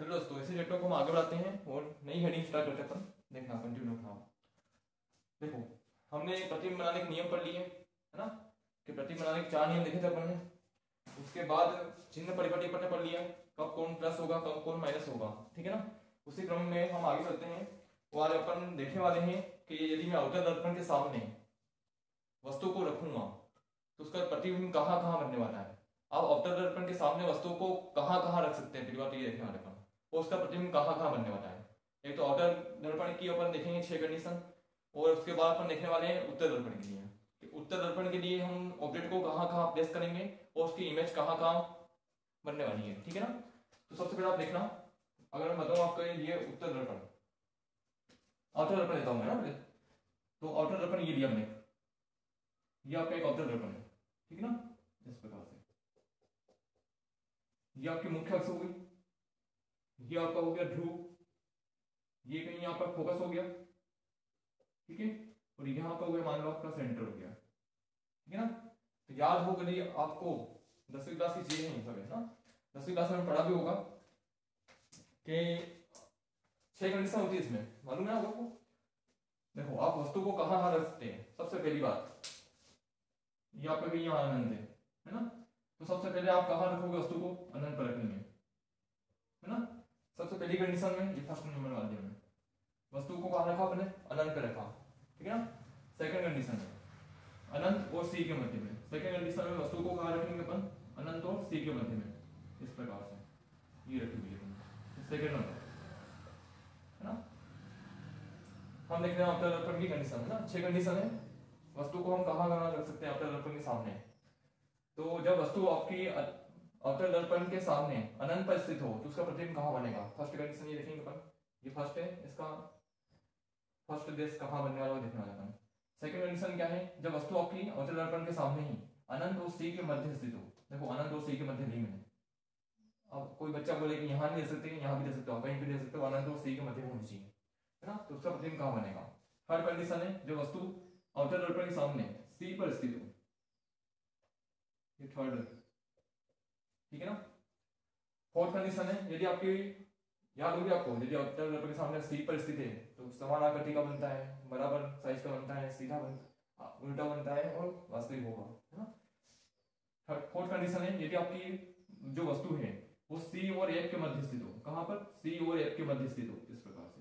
चलो दोस्तों, इसी चैप्टर को हम आगे बढ़ाते हैं और नई हेडिंग स्टार्ट करते हैं अपन। देखना, कंटिन्यू रखना। देखो, हमने प्रतिबिंब बनाने के नियम पढ़ लिए है ना, कि प्रतिबिंब बनाने के 4 नियम देखे थे अपन ने। उसके बाद चिन्ह परिपाटी अपन ने पढ़ लिया, कब कौन प्लस होगा कब कौन माइनस होगा, ठीक है ना। उसी क्रम में हम आगे चलते हैं और अपन देखने वाले हैं कि यदि मैं आउटर दर्पण के सामने वस्तु को रखूंगा तो उसका प्रतिबिंब कहाँ कहाँ बनने वाला है। आप आउटर दर्पण के सामने वस्तु को कहाँ कहाँ रख सकते हैं, पहली बात ये देखने वाले अपन, और उसका प्रतिबिंब कहाँ कहाँ बनने वाला है। एक तो आउटर दर्पण की अपन देखेंगे 6 कंडीशन, और उसके बाद अपन देखने वाले हैं उत्तर दर्पण के लिए। उत्तर दर्पण के लिए हम ऑब्जेक्ट को कहाँ कहाँ प्लेस करेंगे और उसकी इमेज कहाँ कहाँ बनने वाली है, ठीक है ना। तो सबसे पहले आप देखना, अगर मैं बताऊं आपको ये उत्तर दर्पण, आउटर दर्पण देता हूं मैं ना पहले। तो आउटर दर्पण ये लिया हमने, ये आपका एक आउटर दर्पण है, ठीक है ना। इस प्रकार से ये आपकी मुख्य अक्ष हो गई, ये आपका हो गया ध्रुव, ये कहीं यहाँ पर फोकस हो गया, ठीक है। और यहाँ पर हो गया, मान लो आपका सेंटर हो गया, ठीक है ना। तो याद हो गई आपको, 10वीं क्लास की चीजें हैं सब, है ना। 10वीं क्लास में पढ़ा भी होगा कि 6 कंडीशन होती है इसमें, मालूम है आपको। देखो, आप वस्तु को कहाँ कहाँ रख सकते हैं। सबसे पहली बात, ये आपका कहीं यहाँ अनंत है ना। तो सबसे पहले आप कहाँ रखोगे वस्तु को, अनंत पर रखेंगे, है ना। सबसे पहली कंडीशन में, ये फर्स्ट नंबर वाले में वस्तु को कहाँ रखा आपने, अनंत पर रखा, ठीक है ना। सेकंड कंडीशन में अनंत और सी के मध्य में, सेकंड कंडीशन में वस्तु को कहाँ रखेंगे अपन, अनंत और सी के मध्य में, इस प्रकार से ये रखी हुई है सेकंड नंबर, है ना। हम देख रहे हैं आउटर दर्पण की कंडीशन, है ना। 6 कंडीशन है, वस्तु को हम कहाँ कहाँ रख सकते हैं आउटर दर्पण के सामने। तो जब वस्तु आपकी आउटर दर्पण के सामने अनंत पर स्थित हो तो उसका प्रतिबिंब कहाँ बनेगा। फर्स्ट कंडीशन ये देखेंगे अपन, ये फर्स्ट है, इसका फर्स्ट देश कहाँ बनने वाला देखने वाला अपन। सेकंड कंडीशन क्या है, जब वस्तु आपकी आउटर दर्पण के सामने ही अनंत और सी के मध्य स्थित हो। देखो, अनंत और सी के मध्य नहीं है। अब कोई बच्चा बोले कि यहाँ नहीं दे सकते, यहाँ भी दे सकते हो, कहीं भी दे सकते हो, अनंत और सी के मध्य होनी चाहिए, है ना। तो उसका प्रतिबिंब कहाँ बनेगा। थर्ड कंडीशन है, जो वस्तु आउटर दर्पण के सामने सी पर स्थित हो, ये थर्ड, ठीक है ना। फोर्थ कंडीशन है, यदि आपकी याद होगी आपको, यदि आउटर दर्पण के सामने सी पर स्थित है तो समान आकृति का बनता है, बराबर साइज का बनता है, सीधा बनता, उल्टा बनता है और वास्तविक होगा, है ना। फोर्थ कंडीशन है, यदि आपकी जो वस्तु है वो सी और एफ के मध्य स्थित हो। कहां पर, सी और एफ के मध्य स्थित हो, इस प्रकार से।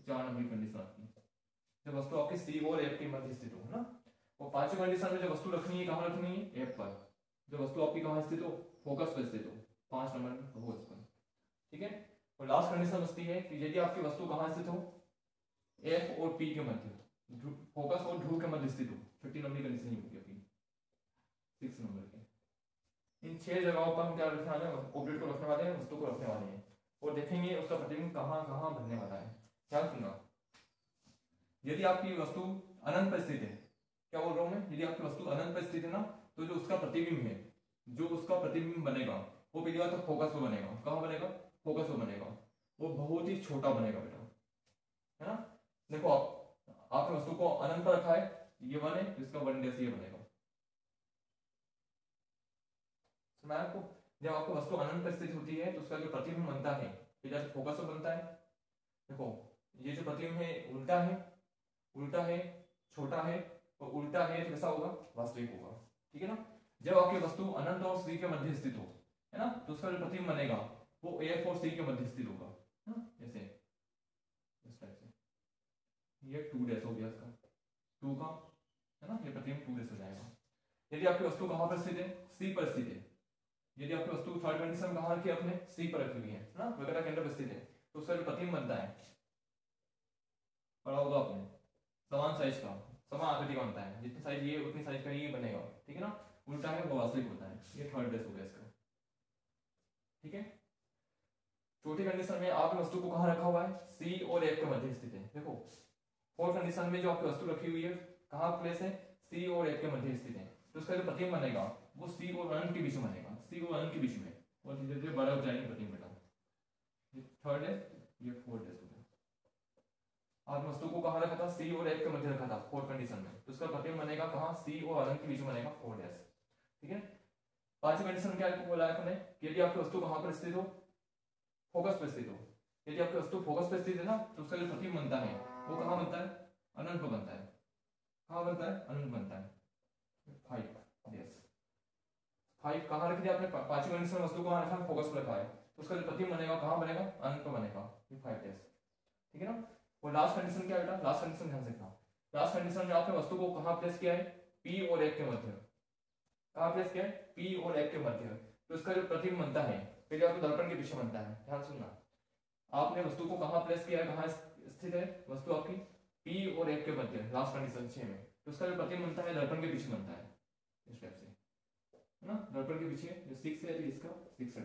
4 नंबर कंडीशन आपकी, जब वस्तु आपकी सी और एफ के मध्य स्थित हो, है ना। और 5वीं कंडीशन में जब वस्तु रखनी है, कहां रखनी है, एफ पर। जब वस्तु आपकी कहां स्थित हो, फोकस पर स्थित हो, 5 नंबर में फोकस पर, ठीक है। और लास्ट कंडीशन बचती है कि यदि आपकी वस्तु कहां स्थित हो, एफ और पी के मध्य, फोकस और ध्रुव के मध्य स्थित हो। 50 नंबर कंडीशन ही होगी अपनी, 6 नंबर की। इन 6 जगहों पर हम क्या रखने वाले हैं, ऑब्जेक्ट को रखने वाले हैं, वस्तु को रखने वाले हैं, और देखेंगे उसका प्रतिबिंब कहां कहां बनने वाला है। ध्यान सुनना, यदि आपकी वस्तु अनंत पर स्थित है, क्या बोल रहा हूं मैं, यदि आपकी वस्तु अनंत पर स्थित है ना, तो जो उसका प्रतिबिंब है, जो उसका प्रतिबिंब बनेगा वो पहली बात तो फोकस पर बनेगा। कहां बनेगा, फोकस पर बनेगा, वो बहुत ही छोटा बनेगा बेटा, है ना। देखो, आपने वस्तु को अनंत पर रखा है, ये 1 है, इसका 1 जैसे ये बनेगा। मैं आपको, जब आपको वस्तु अनंत पर स्थित होती है तो उसका जो प्रतिबिंब बनता है पहले तो फोकस पर बनता है। देखो, ये जो प्रतिबिंब है उल्टा है, उल्टा है, छोटा है, और उल्टा है तो कैसा होगा, वास्तविक होगा, ठीक है ना। जब आपकी वस्तु अनंत और सी के मध्य स्थित हो, है ना, तो उसका जो प्रतिबिंब बनेगा वो एफ और सी के मध्य स्थित होगा, है ना। जैसे इस टाइप से, ये 2 डैश हो गया इसका, 2 का, है ना, ये प्रतिबिंब 2 डैश हो जाएगा। यदि आपकी वस्तु कहां पर स्थित है, सी पर स्थित है। यदि आपकी वस्तु थर्ड कंडीशन में कहां रखी है, अपने सी पर रखी हुई है ना, वगैरह केंद्र पर स्थित है, तो उसका जो प्रतिबिंब बनता है, पढ़ा होगा आपने, समान साइज का, समान आकृति का बनता है, जितनी साइज ये उतनी साइज का ये बनेगा, ठीक है ना। उल्टा है वो वास्तविक होता है, ये थर्ड बेस हो गया इसका, ठीक है। चौथी कंडीशन में आपने वस्तु को कहां रखा हुआ है, सी और एफ के मध्य स्थित है। देखो, फोर्थ कंडीशन में जो आपकी वस्तु रखी हुई है कहां प्लेस है, सी और एफ के मध्य स्थित है, तो उसका जो प्रतिबिंब बनेगा वो सी और अनंत के बीच में बनेगा, सी और अनंत के बीच में, और धीरे धीरे बड़ा हो जाएंगे प्रतिबिंब बेटा। ये थर्ड है, ये फोर्थ है। आपने वस्तु को कहां रखा था, सी और एफ के मध्य रखा था फोर्थ कंडीशन में, तो उसका प्रतिबिंब बनेगा कहां, सी और अनंत के बीच में बनेगा, 4 डैश, ठीक है। 5वीं कंडीशन में क्या बोला है आपने, यदि आपकी वस्तु कहां पर स्थित हो, फोकस पे स्थित हो। यदि आपकी वस्तु फोकस पे स्थित है ना तो उसका जो प्रतिबिंब बनता है वो कहाँ बनता है, अनंत पर बनता है। कहाँ बनता है, अनंत बनता है। 5 यस 5 कहाँ रख दिया आपने, पांचवी कंडीशन वस्तु को कहाँ रखा, फोकस पर रखा है, तो उसका जो प्रतिबिंब बनेगा कहाँ बनेगा, अनंत पर बनेगा। ये 5 यस ठीक है ना। और लास्ट कंडीशन क्या बेटा, लास्ट कंडीशन ध्यान से देखना। लास्ट कंडीशन में आपने वस्तु को कहाँ प्लेस किया है, पी और एक के मध्य। कहाँ प्लेस किया है, पी और एक के मध्य। तो इसका जो प्रतिबिंब बनता है पहले आपको दर्पण के पीछे बनता है, ध्यान सुनना। आपने वस्तु को कहाँ प्लेस किया है, कहाँ स्थित है वस्तु आपकी, पी और एक के मध्य, लास्ट कंडीशन 6 में। तो उसका जो प्रतिबिंब बनता है दर्पण के पीछे बनता है, इस टाइप से है ना। दर्पण के पीछे जो 6 है इसका 6 है।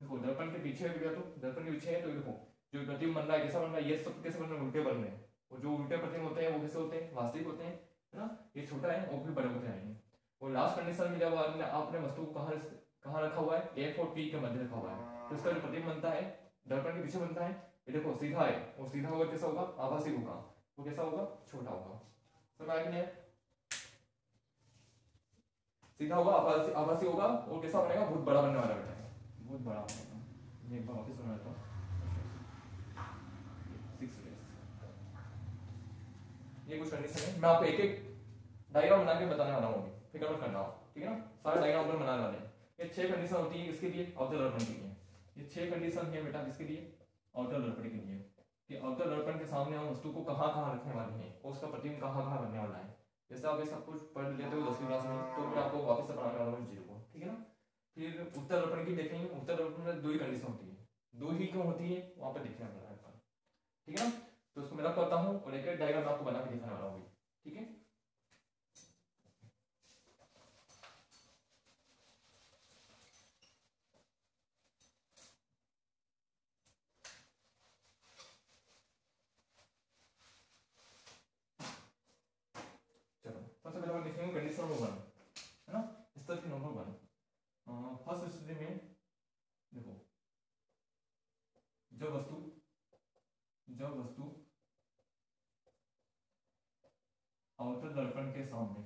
देखो दर्पण के पीछे है तो दर्पण के पीछे है तो देखो जो प्रतिबिंब बन रहा है कैसा बन रहा है, ये सब कैसे बन रहे हैं, उल्टे बन रहे हैं। और जो उल्टे प्रतिबिंब होते हैं वो कैसे होते हैं, वास्तविक होते हैं है ना। ये छोटा है और भी बड़े होते हैं। और लास्ट कंडीशन में जब आपने वस्तु को कहाँ रखा हुआ है, एफ और पी के मध्य रखा हुआ है, तो इसका जो प्रतिबिंब बनता है दर्पण के पीछे बनता है। ये देखो सीधा है और सीधा होगा कैसा होगा, आभासी होगा। वो कैसा होगा, छोटा होगा। समझ आ गया, सीधा होगा आभासी होगा और कैसा बनेगा, बहुत बड़ा बनने वाला बेटा, बहुत बड़ा बनेगा। एक बार वापस सुना देता हूँ। ये कुछ कंडीशन है, मैं आपको एक एक डायग्राम बना के बताने वाला हूँ, फिक्र मत करना ठीक है ना। सारे डायग्राम पर बनाने वाले हैं। ये 6 कंडीशन होती है इसके लिए, अवतल दर्पण के लिए। ये 6 कंडीशन है बेटा किसके लिए, अवतल दर्पण के लिए। कि अवतल दर्पण के सामने हम वस्तु को कहाँ कहाँ रखने वाले हैं और उसका प्रतिबिंब कहाँ कहाँ बनने वाला है। जैसे आप ये सब कुछ पढ़ लेते हो 10वीं क्लास में, तो मैं आपको वापस से पढ़ाने वाला हूँ चीजों को, ठीक है ना। फिर उत्तर दर्पण की देखेंगे, उत्तर दर्पण में 2 ही कंडीशन होती है, 2 ही क्यों होती है वहां पर देखने वाला है, ठीक है ना। तो उसको मैं रख करता हूँ और एक डायग्राम आपको बना के दिखाने वाला हूँ, ठीक है। चलो सबसे पहले हम लिखेंगे कंडीशन नंबर 1 है ना, स्तर की नंबर 1। फर्स्ट स्थिति में देखो जब वस्तु अवतल दर्पण के सामने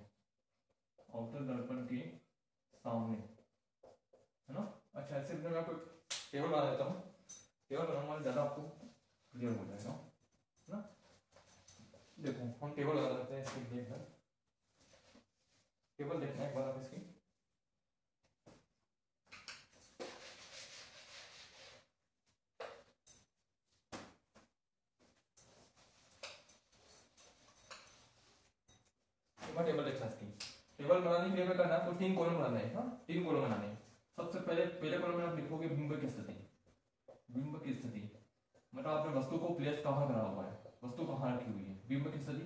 है ना। अच्छा ऐसे मैं आपको टेबल बना देता हूँ, टेबल बनाऊंगा ज्यादा आपको क्लियर हो जाएगा है ना। देखो हम टेबल लगा देते हैं इसके लिए, टेबल देखना है एक बार आप इसकी। टेबल देखना इसकी, टेबल बनाने के लिए क्या करना है, तो 3 कॉलम बनाने हैं, हाँ 3 कॉलम बनाने हैं। सबसे पहले कॉलम में आप लिखोगे बिंब की स्थिति, मतलब आपने वस्तु को प्लेस कहाँ करा हुआ है, वस्तु कहाँ रखी हुई है, बिंब की स्थिति।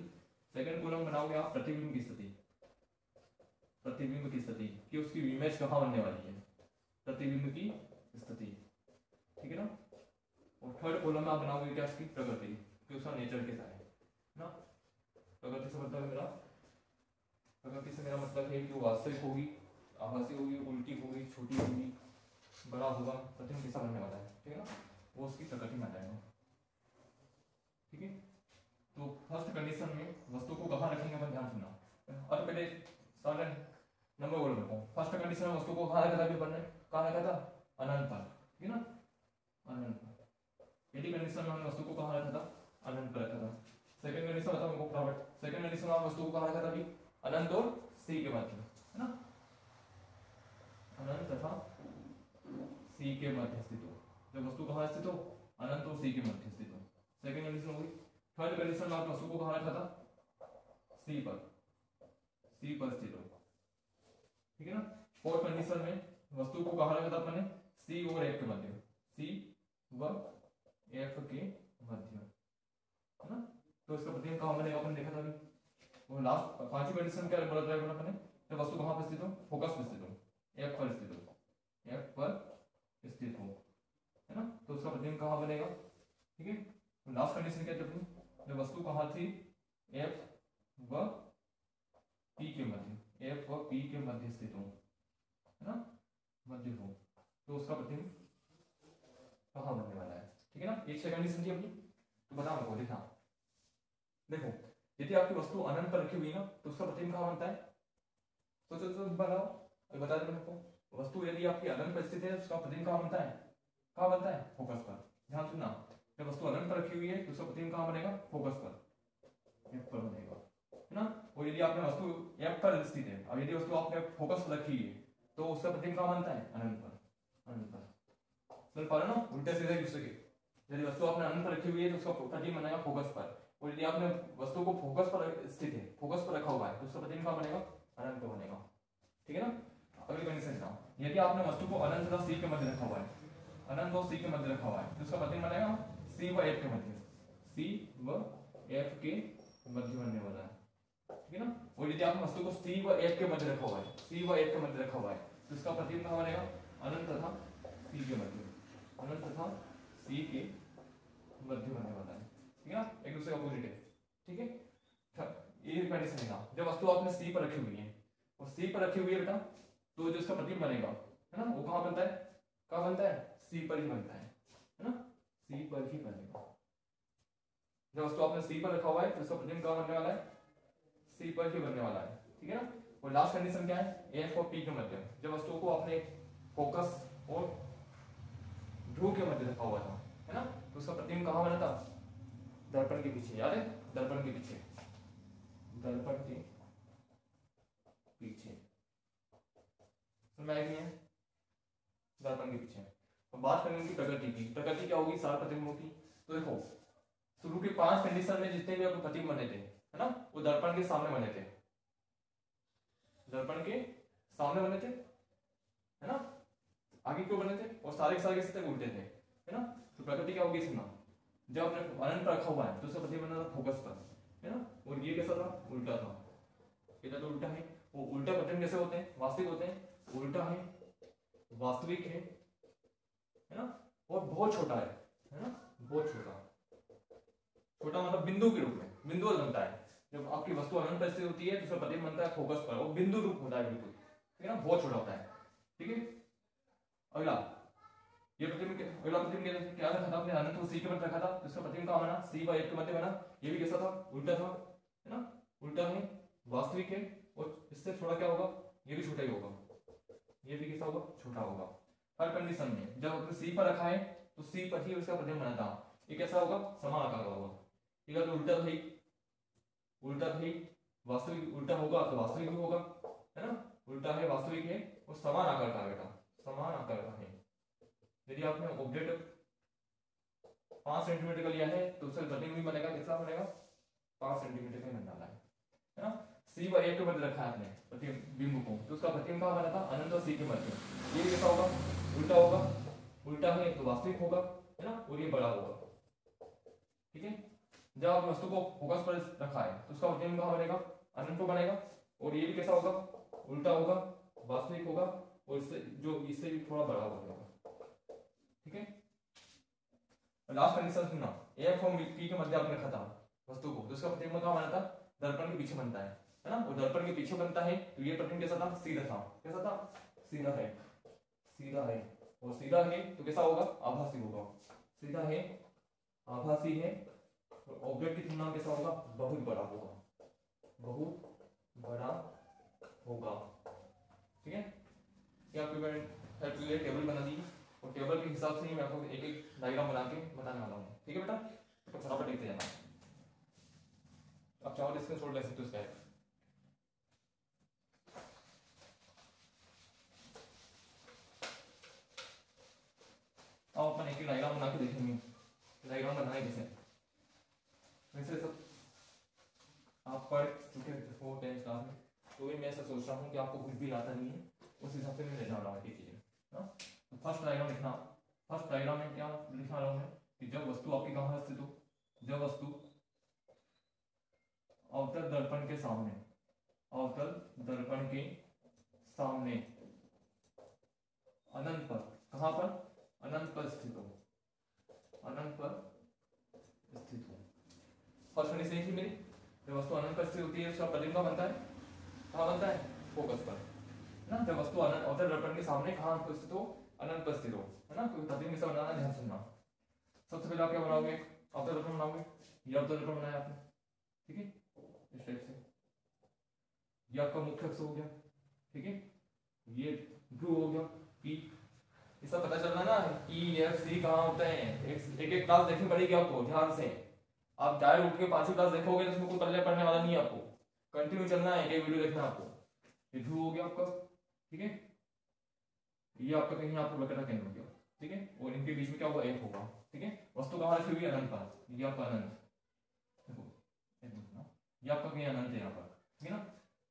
सेकंड कॉलम बनाओगे आप प्रतिबिंब की स्थिति, कि उसकी इमेज कहाँ बनने वाली है, प्रतिबिंब की स्थिति, ठीक है ना। और थर्ड कॉलम में आप बनाओगे क्या, उसकी प्रकृति, कि उसका नेचर कैसा है ना। प्रकृति से मतलब मेरा मतलब है कि वो वास्तविक होगी, आभासी होगी, उल्टी होगी, छोटी होगी, बड़ा होगा, प्रतिबिंब कैसा बनने वाला है, ठीक है ना, वो उसकी प्रकृति में आ जाएगा, ठीक है। तो फर्स्ट कंडीशन में वस्तु को कहाँ रखेंगे अपन ध्यान सुनना। और पहले सारे नंबर बोल रखो। फर्स्ट कंडीशन में वस्तु को कहाँ रखा था, कहाँ रखा था, अनंत पर, ठीक है ना, अनंत पर। यदि कंडीशन में हमने वस्तु को कहाँ रखा था, अनंत पर रखा था। सेकंड कंडीशन बताओ हमको फटाफट, सेकंड कंडीशन में वस्तु को कहाँ रखा था अभी, अनंत और सी के मध्य, है ना, अनंत तथा सी के मध्य स्थित हो। जब वस्तु कहाँ स्थित हो, अनंत और सी के मध्य स्थित हो, सेकंड कंडीशन हो गई। थर्ड कंडीशन में आप वस्तु को कहाँ रखा था, सी पर स्थित हो, ठीक है ना। फोर्थ कंडीशन में वस्तु को कहाँ रखा था अपने, सी और एफ के मध्य, सी व एफ के मध्य, है ना। तो इसका प्रतिबिंब कहाँ बनेगा, अपन देखा था अभी। वो लास्ट पांचवी कंडीशन क्या बोला था अपने, जब वस्तु कहाँ पर स्थित हो, फोकस पर स्थित हो, एफ पर स्थित हो, है ना। तो उसका प्रतिबिंब कहाँ बनेगा, ठीक है। लास्ट कंडीशन क्या थी, जब वस्तु कहाँ थी, एफ व पी के मध्य स्थित हो, है ना, मध्य हो, तो उसका प्रतिबिंब कहाँ बनने वाला है, ठीक है ना। एक सेकंड कंडीशन थी अपनी, तो बताओ हमको, देखो यदि आपकी वस्तु अनंत पर रखी हुई ना तो उसका प्रतिबिंब कहाँ बनता है, तो बताओ, बता दो आपको। वस्तु यदि आपकी अनंत पर स्थित है उसका प्रतिबिंब कहाँ बनता है, कहाँ बनता है, फोकस पर। ध्यान सुनना, जब वस्तु अनंत पर रखी हुई है तो उसका प्रतिबिंब कहाँ बनेगा, फोकस पर, एफ पर बनेगा, है ना। और यदि आपने वस्तु एफ पर स्थित है, अब यदि वस्तु आपने फोकस पर रखी है तो उसका प्रतिबिंब कहाँ बनता है, अनंत पर, अनंत पर। समझ पा रहे हो ना, उल्टे सीधे एक दूसरे के। यदि वस्तु आपने अनंत पर रखी हुई है तो उसका प्रतिबिंब बनेगा फोकस पर, और यदि आपने वस्तु को फोकस पर स्थित है, फोकस पर रखा हुआ है, तो उसका प्रतिबिंब कहाँ बनेगा, अनंत पर बनेगा। ठीक है ना। अगली कंडीशन बताओ, यदि आपने वस्तु को अनंत तथा सी के मध्य रखा हुआ है, अनंत और सी के मध्य रखा हुआ है, तो उसका प्रतिबिंब बनेगा सी व एफ के मध्य, सी व एफ के मध्य बनने वाला है। ठीक है ना। और यदि आपने वस्तु को सी व एफ के मध्य रखा हुआ है, सी व एफ के मध्य रखा हुआ है, तो इसका प्रतिबिंब कहाँ बनेगा, अनंत तथा सी के मध्य, अनंत तथा सी के मध्य बनने वाला है। ठीक है ना, एक दूसरे का अपोजिट है। ठीक है, ये कंडीशन है ना, जब वस्तु आपने सी पर रखी हुई है, और सी पर रखी हुई है बेटा, तो जो इसका प्रतिबिंब बनेगा, है ना, वो कहाँ बनता है, कहाँ बनता है, सी पर ही बनता है ना, सी पर ही बनेगा। जब वस्तु आपने सी पर रखा हुआ है तो इसका प्रतिबिंब कहाँ बनने वाला है, सी पर ही बनने वाला है। ठीक है ना। और लास्ट कंडीशन क्या है, एफ और पी के मध्य, जब वस्तु को आपने फोकस और ध्रुव के मध्य रखा हुआ था, है ना, तो उसका प्रतिबिंब कहाँ बना था, दर्पण के पीछे, याद है, दर्पण के पीछे, दर्पण के पीछे, समझ में है, दर्पण के पीछे। तो बात करेंगे प्रकृति की, प्रकृति क्या होगी, सार प्रतिबिंबों की। तो देखो, शुरू के 5 कंडीशन में जितने भी आपको प्रतिबिंब बने थे, है ना, वो दर्पण के सामने बने थे, दर्पण के सामने बने थे, है ना, आगे क्यों बने थे, और सारे के सारे किस तरह उल्टे थे, है ना। तो प्रकृति क्या होगी, सुनना, जब आपने अनंत पर रखा हुआ है तो उसका प्रतिबिंब बना था फोकस पर, है ना, और ये कैसा था, उल्टा था, ये तो उल्टा है। वो उल्टा प्रतिबिंब कैसे होते हैं, वास्तविक होते हैं, उल्टा है, वास्तविक है ना, और बहुत छोटा है ना, बहुत छोटा, छोटा मतलब बिंदु के रूप में, बिंदु बनता है। जब आपकी वस्तु अनंत पर स्थित होती है तो उसका प्रतिबिंब बनता है फोकस पर, वो बिंदु रूप होता है बिल्कुल, ठीक है ना, बहुत छोटा होता है। ठीक है, अगला ये प्रतिबिंब, अगला प्रतिबिंब क्या रखा था आपने, अनंत को सी के मध्य रखा था, तो इसका प्रतिबिंब कहाँ बना, सी व एफ के मध्य बना। ये भी कैसा था, उल्टा था, है ना, उल्टा है, वास्तविक है, और इससे थोड़ा क्या होगा, ये भी छोटा ही होगा, ये भी कैसा होगा, छोटा होगा। हर कंडीशन में जब आपने सी पर रखा है तो सी पर ही उसका प्रतिबिंब बना था। ये कैसा होगा, समान आकार का होगा। ठीक है, तो उल्टा था, उल्टा भी वास्तविक, उल्टा होगा तो वास्तविक भी होगा, है ना, उल्टा है, वास्तविक है, और समान आकार का बेटा, समान आकार का है। यदि आपने ऑब्जेक्ट 5 सेंटीमीटर का लिया है तो उसका प्रतिबिंब भी बनेगा, कितना बनेगा, 5 सेंटीमीटर का बन डाला है ना। सी व ए के मध्य रखा है आपने प्रतिबिंब को, तो उसका प्रतिबिंब कहाँ बना था, अनंत और सी के मध्य। ये कैसा होगा, उल्टा होगा, उल्टा है तो वास्तविक होगा, है ना, और ये बड़ा होगा। ठीक है, जब आप वस्तु को फोकस पर रखा है तो उसका प्रतिबिंब कहाँ बनेगा, अनंत पर बनेगा, और ये भी कैसा होगा, उल्टा होगा, वास्तविक होगा, और इससे जो इससे भी थोड़ा बड़ा होगा। ठीक है, लास्ट कंडीशन सुनना, एफ और पी के मध्य आपने रखा था वस्तु को, तो उसका प्रतिबिंब कहाँ बना था, दर्पण के पीछे बनता है ना, वो दर्पण के पीछे बनता है, तो ये प्रतिबिंब कैसा था, सीधा था, कैसा था, सीधा है, सीधा है, और सीधा है तो कैसा होगा, आभासी होगा, सीधा है, आभासी है, ऑब्जेक्ट की तुलना में कैसा होगा, बहुत बड़ा होगा, बहुत बड़ा होगा। ठीक है, क्या आपके लिए टेबल बना दी, और टेबल के हिसाब से ही मैं आपको एक एक डायग्राम बना के बताने वाला हूँ। ठीक है बेटा, तो फटाफट लिखते जाना, आप चाहो तो स्क्रीनशॉट ले सकते हो इसका। अपन एक डायग्राम बना के देखेंगे, डायग्राम बनाए कैसे। वैसे सब आप पढ़ चुके हो 10th क्लास में, तो भी मैं ऐसा सोच रहा हूँ कि आपको कुछ भी आता नहीं है, उस हिसाब से मैं लेने वाला हूँ चीजें। तो फर्स्ट डायग्राम लिखना, फर्स्ट डायग्राम में क्या लिखा रहा हूँ मैं, कि जब वस्तु आपकी कहाँ स्थित हो, जब वस्तु अवतल दर्पण के सामने, अवतल दर्पण के सामने अनंत पर, कहां पर, अनंत पर स्थित हो, अनंत पर स्थित हो। फर्स्ट कंडीशन थी मेरी, जब वस्तु अनंत पर स्थित होती है उसका प्रतिबिंब बनता है, कहां बनता है, फोकस पर ना। जब वस्तु अनंत अवतल दर्पण के सामने कहां स्थित हो, अनंत पर स्थित हो, है ना, तो प्रतिबिंब कैसा बनाना है, ध्यान सुनना। सबसे पहले आप क्या बनाओगे, अवतल दर्पण बनाओगे, ये अवतल दर्पण बनाया आपने, ठीक है, इस टाइप से, ये आपका मुख्य अक्ष हो गया, ठीक है, ये ध्रुव हो गया P, इसका पता चलना ना ई एफ सी कहाँ होते हैं, एक एक क्लास देखनी पड़ेगी आपको ध्यान से। आप डायरेक्ट उठ के 5वीं क्लास देखोगे तो उसमें कोई पढ़ने वाला नहीं है, आपको कंटिन्यू चलना है, एक वीडियो देखना है आपको। ये ध्रुव हो गया आपका, ठीक है, ये आपका कहीं यहाँ पर वक्रता केंद्र हो गया, ठीक है, और इनके बीच में क्या होगा, एफ होगा, ठीक है। वस्तु कहाँ रखी हुई है, अनंत पर, ये आपका अनंत, देखो ये आपका कहीं अनंत है यहाँ पर, ठीक है ना।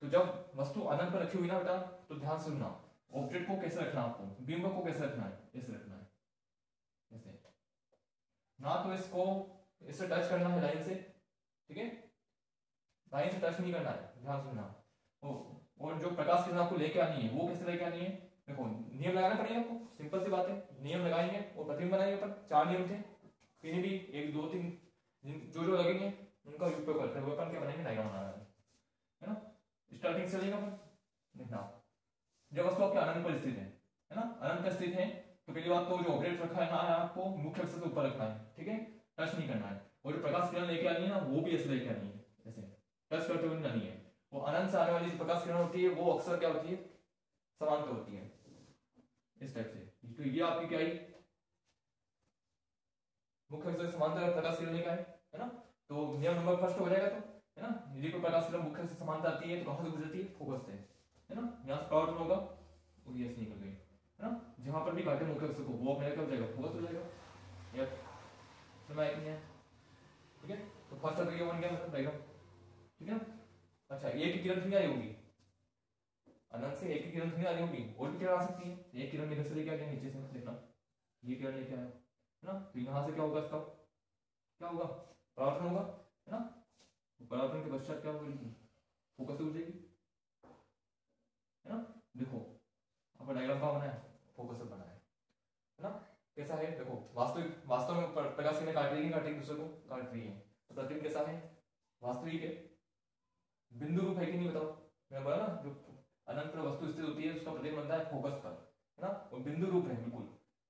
तो जब वस्तु अनंत पर रखी हुई ना बेटा, तो ध्यान से सुनना, ऑब्जेक्ट को कैसे रखना, आपको बिंब को कैसे रखना है, ऐसे रखना है, ऐसे ना, तो इसको इससे टच करना है लाइन से, ठीक है, लाइन से टच नहीं करना है, ध्यान सुनना। और जो प्रकाश किरण आपको लेके आनी है वो कैसे लेके आनी है, देखो नियम लगाना पड़ेगा आपको, सिंपल सी बात है, नियम लगाएंगे और प्रतिबिंब बनाएंगे। पर 4 नियम थे, कहीं भी 1 2 3 जो जो लगेंगे उनका उपयोग करते हुए अपन क्या बनाएंगे, डायग्राम बनाना है ना। स्टार्टिंग से लेगा अपन देखना, जब वस्तु आपके अनंत पर स्थित है ना, अनंत पर स्थित है, तो पहली बात तो जो ऑब्जेक्ट रखा है ना आपको मुख्य अक्ष से ऊपर रखना है, ठीक है, टच नहीं करना है। और जो प्रकाश किरण लेके आनी है ना, वो भी ऐसे लेके आनी है, ऐसे टच करते हुए नहीं है। वो अनंत से आने वाली जो प्रकाश किरण होती है वो अक्सर क्या होती है, समांतर होती है, इस टाइप से। तो ये आपकी क्या है, मुख्य अक्ष से समांतर प्रकाश किरण लेके आए, है ना। तो नियम नंबर फर्स्ट हो जाएगा, तो है ना, यदि कोई प्रकाश किरण मुख्य अक्ष से समांतर आती है तो कहां से गुजरती है, फोकस से, है ना। यहाँ से परावर्तन होगा और ये ऐसे निकल गई, है ना। जहां पर भी काटे मुख्य अक्ष को वो मेरा क्या हो जाएगा, फोकस हो जाएगा, या समझ नहीं है, ठीक है। तो फर्स्ट तो ये बन गया मतलब डायग्राम, ठीक है। अच्छा, एक ही किरण नहीं आई होगी अनंत से, एक ही किरण नहीं आ रही होगी, और भी किरण आ सकती है। एक किरण इधर से लेके आ गया नीचे से, देखना ये किरण लेके आया, है ना। तो यहाँ से क्या होगा, इसका क्या होगा, परावर्तन होगा, है ना। परावर्तन के पश्चात क्या होगा, फोकस हो जाएगी, है ना। देखो आपका डायग्राम कहाँ बना है, फोकस से बना है ना। कैसा है, देखो वास्तव में प्रकाश किरणें काट रही है, दूसरे को काट रही है, तो प्रतिबिंब कैसा है, वास्तविक है, बिंदु रूप है कि नहीं बताओ। मैं बोला ना, जो अनंत पर वस्तु स्थित होती है उसका प्रतिबिंब बनता है फोकस पर, है ना। और बिंदु रूप है बिल्कुल,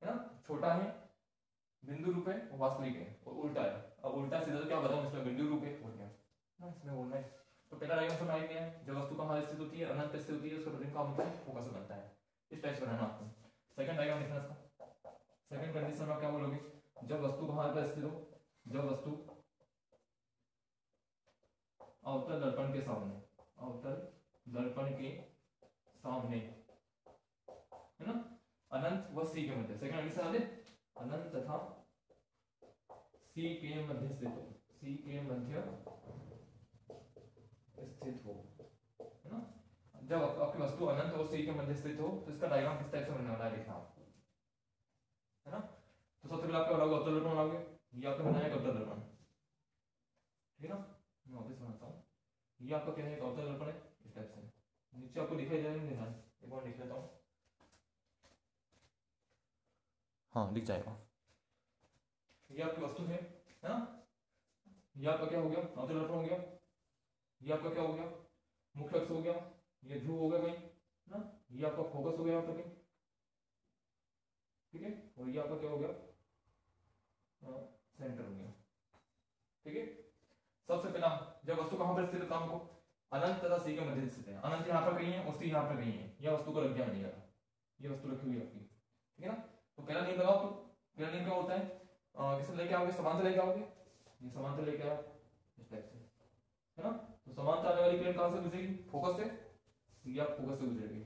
है ना, छोटा है, बिंदु रूप है, और वास्तविक है, और उल्टा है। अब उल्टा सीधा तो क्या बताऊं, इसमें बिंदु रूप है, हो गया ना, इसमें बोलना है। तो पहला डायग्राम समझ में आया, जब वस्तु कहाँ स्थित होती है, अनंत पर स्थित होती है, उसका प्रतिबिंब कहाँ बनता है, फोकस बनता है। इस टाइप से बनाना आपको। सेकंड डायग्राम देखना इसका, सेकंड कंडीशन में क्या बोलोगे, जब वस्तु कहाँ पर स्थित हो, जब वस्तु अवतल दर्पण के सामने, अवतल दर्पण के सामने, है ना, अनंत व सी के मध्य, सेकंड कंडीशन आ दे, अनंत तथा सी के मध्य स्थित हो, सी के मध्य स्थित हो, है ना। जब आपकी वस्तु अनंत और सी के मध्य स्थित हो तो इसका डायग्राम किस टाइप से बनने वाला है देखना आपको, है ना। तो सबसे पहले आपका अवतल दर्पण बनाओगे, ये आपने बनाया अवतल दर्पण, ठीक है ना। मैं वापस बनाता हूँ, ये आपका क्या है, अवतल दर्पण है, इस टाइप से। नीचे आपको दिखाई दे रहा है, एक बार लिख लेता हूँ, हाँ लिख जाएगा। ये आपकी वस्तु है ना, ये आपका क्या हो गया, अवतल दर्पण हो गया, ये आपका क्या हो गया, मुख्य अक्ष हो गया, ये ध्रुव हो गया कहीं ना, ये आपका फोकस हो गया यहाँ पर कहीं, ठीक है, और ये आपका क्या हो गया, सेंटर हो गया, ठीक है। सबसे पहला जब वस्तु कहां पर स्थित है, काम को अनंत तथा सी के मध्य स्थित है, अनंत यहाँ पर कहीं है और सी यहाँ पर कहीं है, यह वस्तु को रख दिया नहीं लगा, ये वस्तु रखी हुई है आपकी, ठीक है ना। तो पहला नियम लगाओ, तो पहला नियम क्या होता है, किसे लेके आओगे, समांतर लेके आओगे, ये समांतर लेके आओ इस टाइप से, है ना। तो समांतर आने वाली किरण कहां से गुजरेगी, फोकस से, ये आप फोकस से गुजरेगी,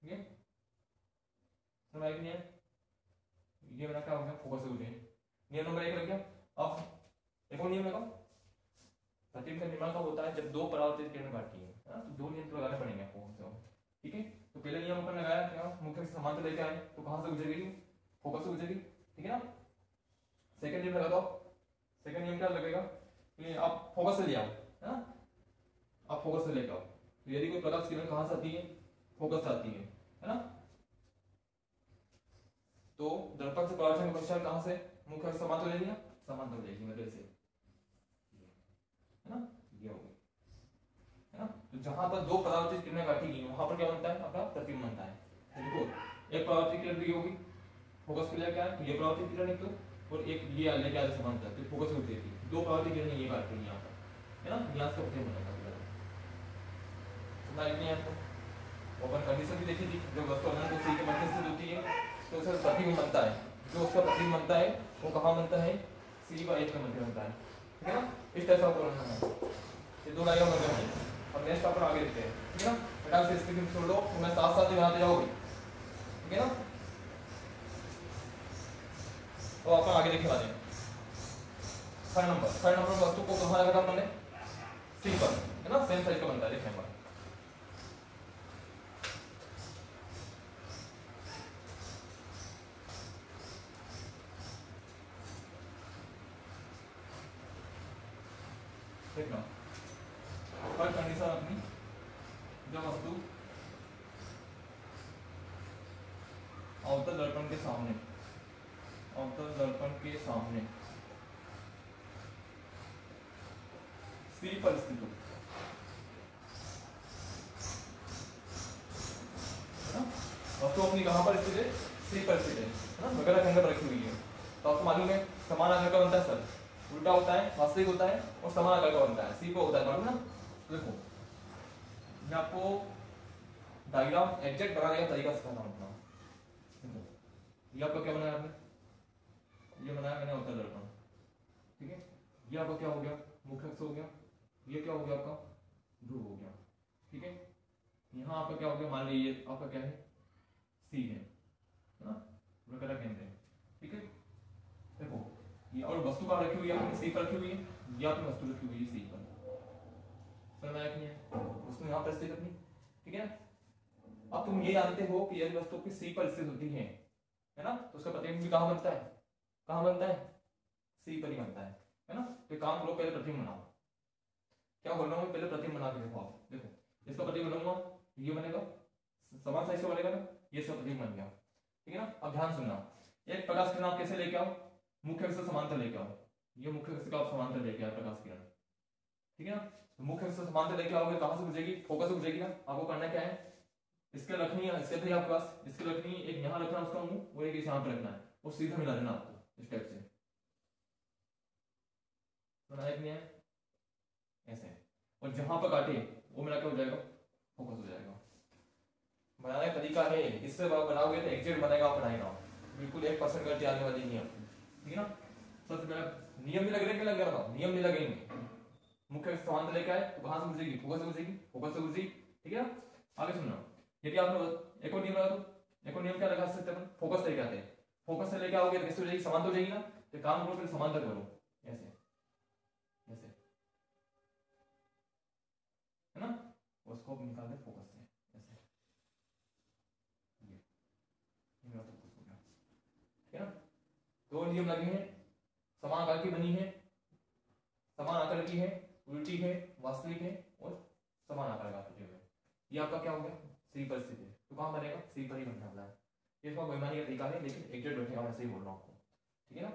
ठीक है, समझ आई नहीं है, ये मेरा क्या हो गया, फोकस से गुजरेगी। नियम नंबर 1 लग गया। अब एक और नियम लगाओ, प्रतिबिंब का निर्माण कब होता है, जब दो परावर्तित किरण काटती है, तो 2 नियम तो लगाने पड़ेंगे आपको, ठीक है। तो पहले नियम अपन लगाया क्या, मुख्य से समांतर लेके आए तो कहां से गुजरेगी, फोकस से गुजरेगी, ठीक है ना। सेकंड नियम लगा दो, सेकंड नियम क्या लगेगा कि आप फोकस से ले आओ, है ना, आप फोकस से लेके आओ। तो यदि कोई प्रकाश किरण कहां से आती है, फोकस से आती है ना, तो दर्पण से परावर्तन के पश्चात कहां से मुख्य अक्ष समांतर ले लिया, समांतर हो जाएगी मध्य से, है ना, ये हो गई, है ना। तो जहां पर दो परावर्तित किरणें काटेगी वहां पर क्या बनता है, आपका प्रतिबिंब बनता है। देखो एक परावर्तित किरण भी होगी, फोकस के लिए क्या है, ये परावर्तित किरण एक तो, और एक ये लेके आते समांतर, तो फोकस होती है, दो परावर्तित किरणें ये काटती है यहाँ पर, है ना, यहाँ से प्रतिबिंब बनेगा, समझ नहीं आपको। अपन कंडीशन भी देखी थी, जो वस्तु अनंत सी के मध्य स्थित होती है तो उसका प्रतिबिंब बनता है, जो उसका प्रतिबिंब बनता है वो कहाँ बनता है, सी व एफ के मध्य बनता है, ठीक है ना। इस तरह से आपको बनना है, ये दो डायग्राम लगे हैं। अब नेक्स्ट अपन आगे देखते हैं, ठीक है ना। फटाक से स्क्रीन छोड़ दो, तो मैं साथ साथ ही बनाते जाओगे, ठीक है ना। तो अपन आगे देखने वाले हैं थर्ड नंबर वस्तु को कहाँ लगा था हमने, सी पर, है ना, सेम साइज का बनता है, देखने पर। देखना हर कंडीशन अपनी, जब वस्तु अवतल दर्पण के सामने, अवतल दर्पण के सामने सी पर स्थित हो, है ना। वस्तु अपनी कहाँ पर स्थित है, सी पर स्थित है ना, वगैरह एंगल रखी हुई है। तो आपको मालूम है समान आकार का बनता है सर, उल्टा होता है, वास्तविक होता है, और समान आकार का बनता है, सी को होता है, मालूम ना। देखो मैं आपको डायग्राम एग्जैक्ट बनाने का तरीका सिखाता हूँ अपना। ये आपका क्या बनाया आपने, ये बनाया मैंने अवतल दर्पण, ठीक है। ये आपका क्या हो गया, मुख्य अक्ष हो गया, ये क्या हो गया आपका, ध्रुव हो गया, ठीक है। यहाँ आपका क्या हो गया, मान लीजिए आपका क्या है, सी है ना, वक्रता केंद्र है, ठीक है। देखो ये और वस्तु कहाँ रखी हुई है, आपने सी पर रखी हुई है, ये आपने वस्तु रखी हुई है सी पर, समझ नहीं है, वस्तु यहाँ पर स्थित अपनी, ठीक है। अब तुम ये जानते हो कि यदि वस्तु की सी पर स्थित होती है ना, तो उसका प्रतिबिंब भी कहाँ बनता है, कहाँ बनता है, सी पर ही बनता है ना। तो काम करो, पहले प्रतिबिंब बनाओ। क्या बोल रहा हूँ, पहले प्रतिबिंब बना के देखो आप, देखो इसका प्रतिबिंब बनाऊंगा, ये बनेगा समान साइज का बनेगा ना, ये इसका प्रतिबिंब बन गया, ठीक है ना। अब ध्यान सुनना, एक प्रकाश किरण आप कैसे लेके आओ, मुख्य अक्ष से समांतर लेके आओ, ये मुख्य अक्ष का आप समांतर लेके आओ प्रकाश किरण, ठीक है ना। तो मुख्य अक्ष से समांतर लेके आओगे, कहां से गुजरेगी, फोकस से गुजरेगी ना। आपको करना क्या है, इसके रखनी है, इसके थे आपके पास, इसके रखनी है, एक यहाँ रखना है उसका मुंह, और एक इस यहाँ पे रखना है, और सीधा मिला देना आपको इस टाइप से, बनाया कि नहीं है ऐसे, और जहां पर काटे वो मिला के हो जाएगा, फोकस हो जाएगा। बनाने का तरीका है, इससे बनाओगे तो एग्जैक्ट बनेगा, आप बनाएगा बिल्कुल 1% गलती आने वाली नहीं है, ठीक है ना। सबसे पहले नियम भी लग रहे, क्या लग रहा था, नियम भी लगेंगे। मुख्य समांतर लेके आए तो कहां से गुजरेगी, फोकस से गुजरेगी, फोकस से गुजरेगी, ठीक है ना। आगे सुनना, यदि आपने एक और नियम लगा दो, एक और नियम क्या लगा सकते हैं, फोकस लेके आते हैं, फोकस से लेके आओगे तो कैसे हो जाएगी, समांतर हो जाएगी ना। तो काम करो, फिर समांतर करो, ऐसे ऐसे, है ना। उसको निकाल दे फोकस से, ऐसे, ये मेरा फोकस हो गया, ठीक है ना। दो नियम लगे हैं, समान आकार की बनी है, समान आकार की है, उल्टी है, वास्तविक है, और समान आकार का जो है, ये आपका क्या हो गया, सी पर स्थित है, तो कहां बनेगा, सी पर ही बनने वाला है। ये इसका बेईमानी का तरीका है, लेकिन एग्जैक्ट बैठेगा, मैं सही बोल रहा हूं आपको, ठीक है ना।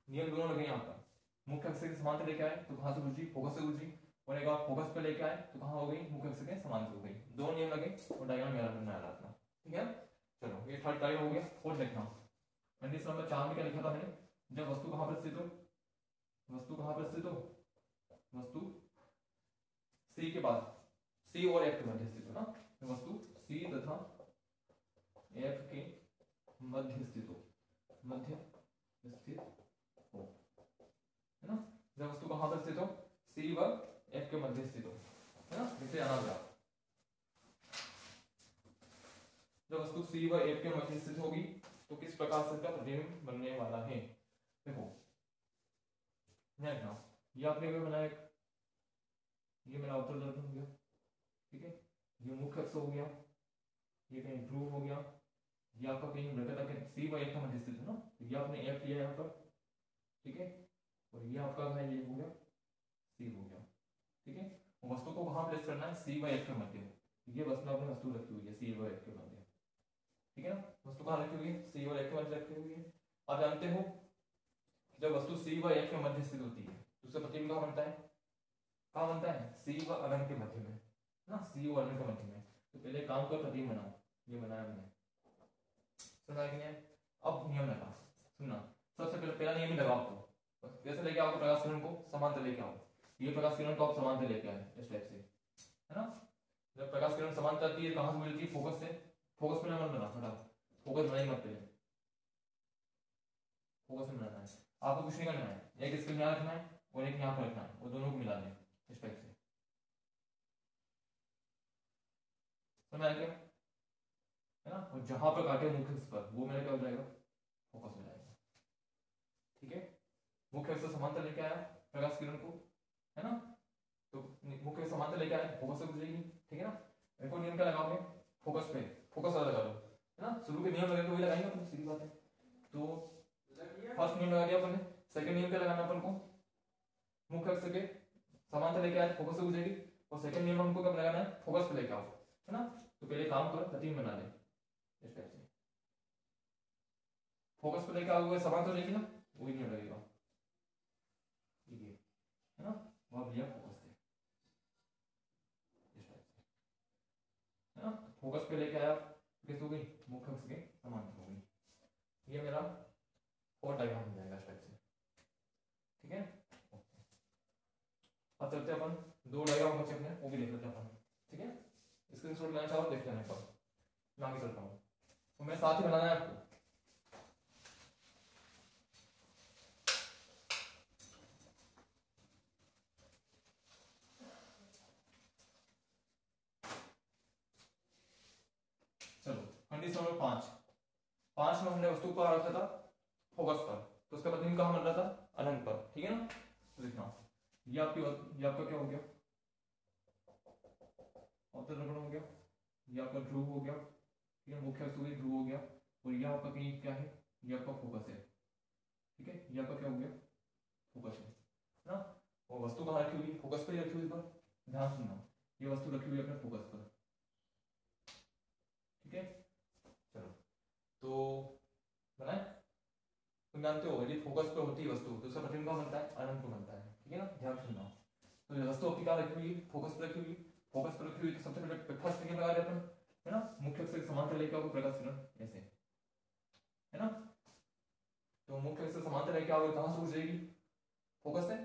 नियम दोनों लगे यहाँ पर, मुख्य अक्ष के समांतर लेके आए तो कहां से गुजरी, फोकस से गुजरी, और एक बार फोकस पे लेके आए तो कहां हो गई, मुख्य अक्ष के समांतर हो गई। दो नियम लगे और डायग्राम मेरा बनना है अपना, ठीक है। चलो ये थर्ड डायग्राम हो गया, और देखना कंडीशन नंबर 4 में क्या लिखा था मैंने, जब वस्तु कहां पर स्थित हो, वस्तु कहां पर स्थित हो, वस्तु सी के बाद, सी और एफ के मध्य स्थित हो ना, वस्तु सी तथा एफ के मध्य स्थित हो, मध्य स्थित हो, है ना। जब वस्तु कहां पर स्थित हो, सी व एफ के मध्य स्थित हो, है ना, इसे आना होगा। जब वस्तु सी व एफ के मध्य स्थित होगी तो किस प्रकार से इसका प्रतिबिंब बनने वाला है, देखो देखना, ये आपने क्या बनाया, ये मेरा अवतल दर्पण हो गया, ठीक है। ये मुख्य अक्ष हो गया, ये कहीं ध्रुव हो गया, ये आपका कहीं वृत्त के सी व एफ का मध्य स्थित है ना, तो ये आपने एफ लिया यहाँ पर, ठीक है, और ये आपका है, ये हो गया सी हो गया, ठीक है। वस्तु को कहाँ प्लेस करना है, सी व एफ के मध्य, ये वस्तु आपने वस्तु रखी हुई है सी व एफ के मध्य, ठीक है ना। वस्तु कहाँ रखी हुई है, सी और एफ के मध्य रखी हुई है। आप जानते हो जब वस्तु सी व एफ के मध्य स्थित होती है तो उसका प्रतिबिंब कहाँ बनता है, कहाँ बनता है, सी व अनंत के मध्य में ना, सी और अनंत के मध्य में। तो पहले काम कर प्रतिबिंब बनाओ, ये बनाया मैंने, समझा कि नहीं। अब नियम लगा, सुनना, सबसे पहले पहला नियम ही लगाओ आपको, कैसे लेके आओ प्रकाश किरण को, समांतर लेके आओ, ये प्रकाश किरण को आप समांतर लेके आए इस टाइप से, है ना। जब प्रकाश किरण समांतर आती है कहां से मिलती है? फोकस से। फोकस में मत बना फटाफट, फोकस बनाई मत पहले, फोकस में बनाना है आपको, कुछ नहीं करना है, एक इसके यहाँ रखना है और एक यहाँ पर रखना है, वो दोनों को मिला दें इस टाइप से। समझ आया क्या? है ना? और जहां पर काटे मुख्य अक्ष पर वो मेरा क्या हो जाएगा? फोकस हो जाएगा। ठीक है, मुख्य अक्ष से समांतर लेके आया प्रकाश किरण को, है ना? तो मुख्य समांतर लेके आया, फोकस से गुजरेगी। ठीक है ना? एक और नियम क्या लगाओगे? फोकस पे फोकस वाला लगा लो, है ना? शुरू के नियम लगे तो वही लगाएंगे अपन, सीधी बात है। तो फर्स्ट नियम लगा दिया अपन ने, सेकंड नियम क्या लगाना अपन को? मुख्य अक्ष के समांतर लेके आए, फोकस से गुजरेगी। और सेकंड नियम हमको कब लगाना है? फोकस पे लेके आओ, है ना? तो पहले काम कर, प्रतिबिंब बना ले इस टाइप से। फोकस पे लेके आओगे समांतर लेके ना, वही नियम लगेगा, ठीक है ना? वहां लिया फोकस से इस टाइप से, है ना? फोकस पे लेके आया, कैसे हो गई? मुख्य अक्ष के समांतर हो गई। ये मेरा और डायग्राम हो जाएगा इस टाइप से। ठीक है, अब चलते अपन दो डायग्राम बचे अपने, वो भी देख लेते हैं अपन। ठीक है, स्क्रीनशॉट लेना चाहो देख लेना एक बार, मैं आगे चलता हूँ। तो मैं साथ ही बनाना है आपको। चलो कंडीशन नंबर 5 में हमने वस्तु को रखा था फोकस पर, तो उसका प्रतिबिंब कहाँ बन रहा था? अनंत पर। ठीक है ना? तो देखना, ये आपका क्या हो गया? अवतरण हो गया, ये आपका ध्रुव हो गया, ठीक है? मुख्य अक्ष हो गई, ध्रुव हो गया, और ये आपका कहीं क्या है? ये आपका फोकस है। ठीक है, ये आपका क्या हो गया? फोकस है ना? और वस्तु कहाँ रखी हुई? फोकस पर ही रखी हुई पर, ध्यान सुनना, ये वस्तु रखी हुई है अपने फोकस पर। ठीक है, चलो तो बनाए। तुम जानते हो यदि फोकस पे होती है वस्तु तो उसका प्रतिबिंब कहाँ बनता है? अनंत को बनता है। ठीक है ना? ध्यान सुनना, तो ये वस्तु आपकी कहाँ रखी हुई? फोकस पे रखी हुई। फोकस पे रखी हुई तो सबसे पहले फर्स्ट नियम लगा देते हैं, है ना? मुख्य अक्ष से समांतर लेके आओगे प्रकाश किरण ऐसे, है ना? तो मुख्य अक्ष से समांतर लेके आओगे कहां से गुजरेगी? फोकस से,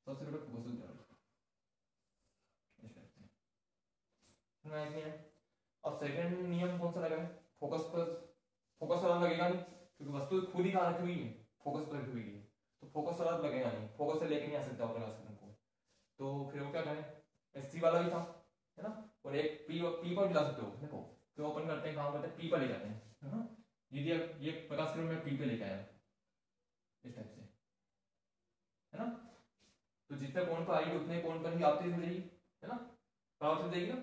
सबसे पहले फोकस से गुजरेगी इस टाइप से। समझ आया क्या? अब सेकंड नियम कौन सा लगा है? फोकस पर, फोकस वाला लगेगा नहीं क्योंकि वस्तु खुद ही कहां रखी हुई है? फोकस पर रखी हुई है, तो फोकस वाला लगेगा नहीं, फोकस से लेके नहीं आ सकता प्रकाश किरण को। तो फिर वो क्या करें? एससी वाला भी था, है ना? और एक पी पर भी ला सकते हो। देखो तो ओपन करते हैं, काम करते हैं, पी पर ले जाते हैं, है ना? ये प्रकाश किरण में पी पे लेके आया इस टाइप से, है ना? तो जितने कोण पर आएगी उतने कोण पर ही आपतित हो जाएगी, है ना? परावर्तित हो जाएगी ना?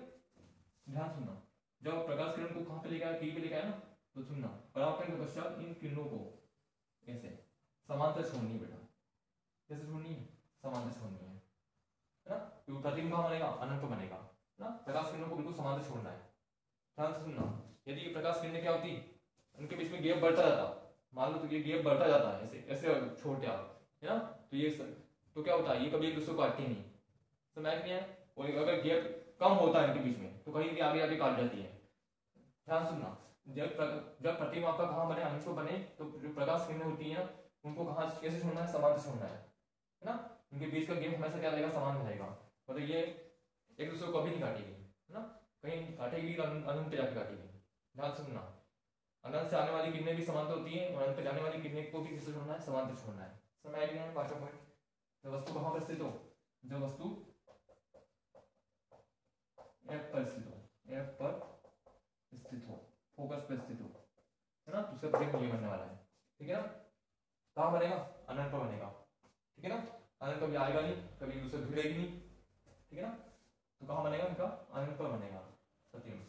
ध्यान सुनना, जब प्रकाश किरण को कहां पे लेके आया? पी पे लेके आया ना, तो सुनना, परावर्तन के पश्चात इन किरणों को ऐसे समांतर छोड़नी है बेटा। कैसे छोड़नी है? समांतर छोड़नी है ना? क्योंकि प्रतिबिंब कहां बनेगा? अनंत बनेगा ना? प्रकाश किरणों को बिल्कुल समांतर छोड़ना है। ध्यान से सुनना, यदि प्रकाश किरणें क्या होती, उनके बीच में गैप बढ़ता जाता, मान लो तो ये गैप बढ़ता जाता है ऐसे ऐसे छोड़ते आप, है ना? तो ये तो क्या होता है? ये कभी एक दूसरे को काटती नहीं, समझ नहीं है? और अगर गैप कम होता है इनके बीच में तो कहीं भी आगे आगे काट जाती है। ध्यान सुनना, जब प्रतिबिंब आपका कहाँ बने? अनंत बने, तो जो प्रकाश किरणें होती है उनको कहाँ कैसे छोड़ना है? समांतर छोड़ना है ना? इनके बीच का गैप हमेशा क्या रहेगा? समान रहेगा, मतलब ये एक दूसरे को कभी नहीं काटेगी, है ना? कहीं काटेगी तो अनंत पे जाके काटेगी। ध्यान सुनना, अनंत से आने वाली किरणें भी समांतर होती है और अनंत पे जाने वाली किरणें को भी किससे छोड़ना है? समांतर छोड़ना है। समझ आएगी ना? पांचवा पॉइंट, जब वस्तु कहाँ पर स्थित हो? जब वस्तु एफ पर स्थित हो, एफ पर स्थित हो, फोकस पर स्थित हो, है ना? तो उसका प्रतिबिंब ये बनने वाला है। ठीक है ना? कहाँ बनेगा? अनंत पर बनेगा। ठीक है ना? अनंत कभी आएगा नहीं, कभी दूसरे भिड़ेगी नहीं। ठीक है ना? तो कहाँ बनेगा? इनका अनंत पर बनेगा प्रतिबिंब।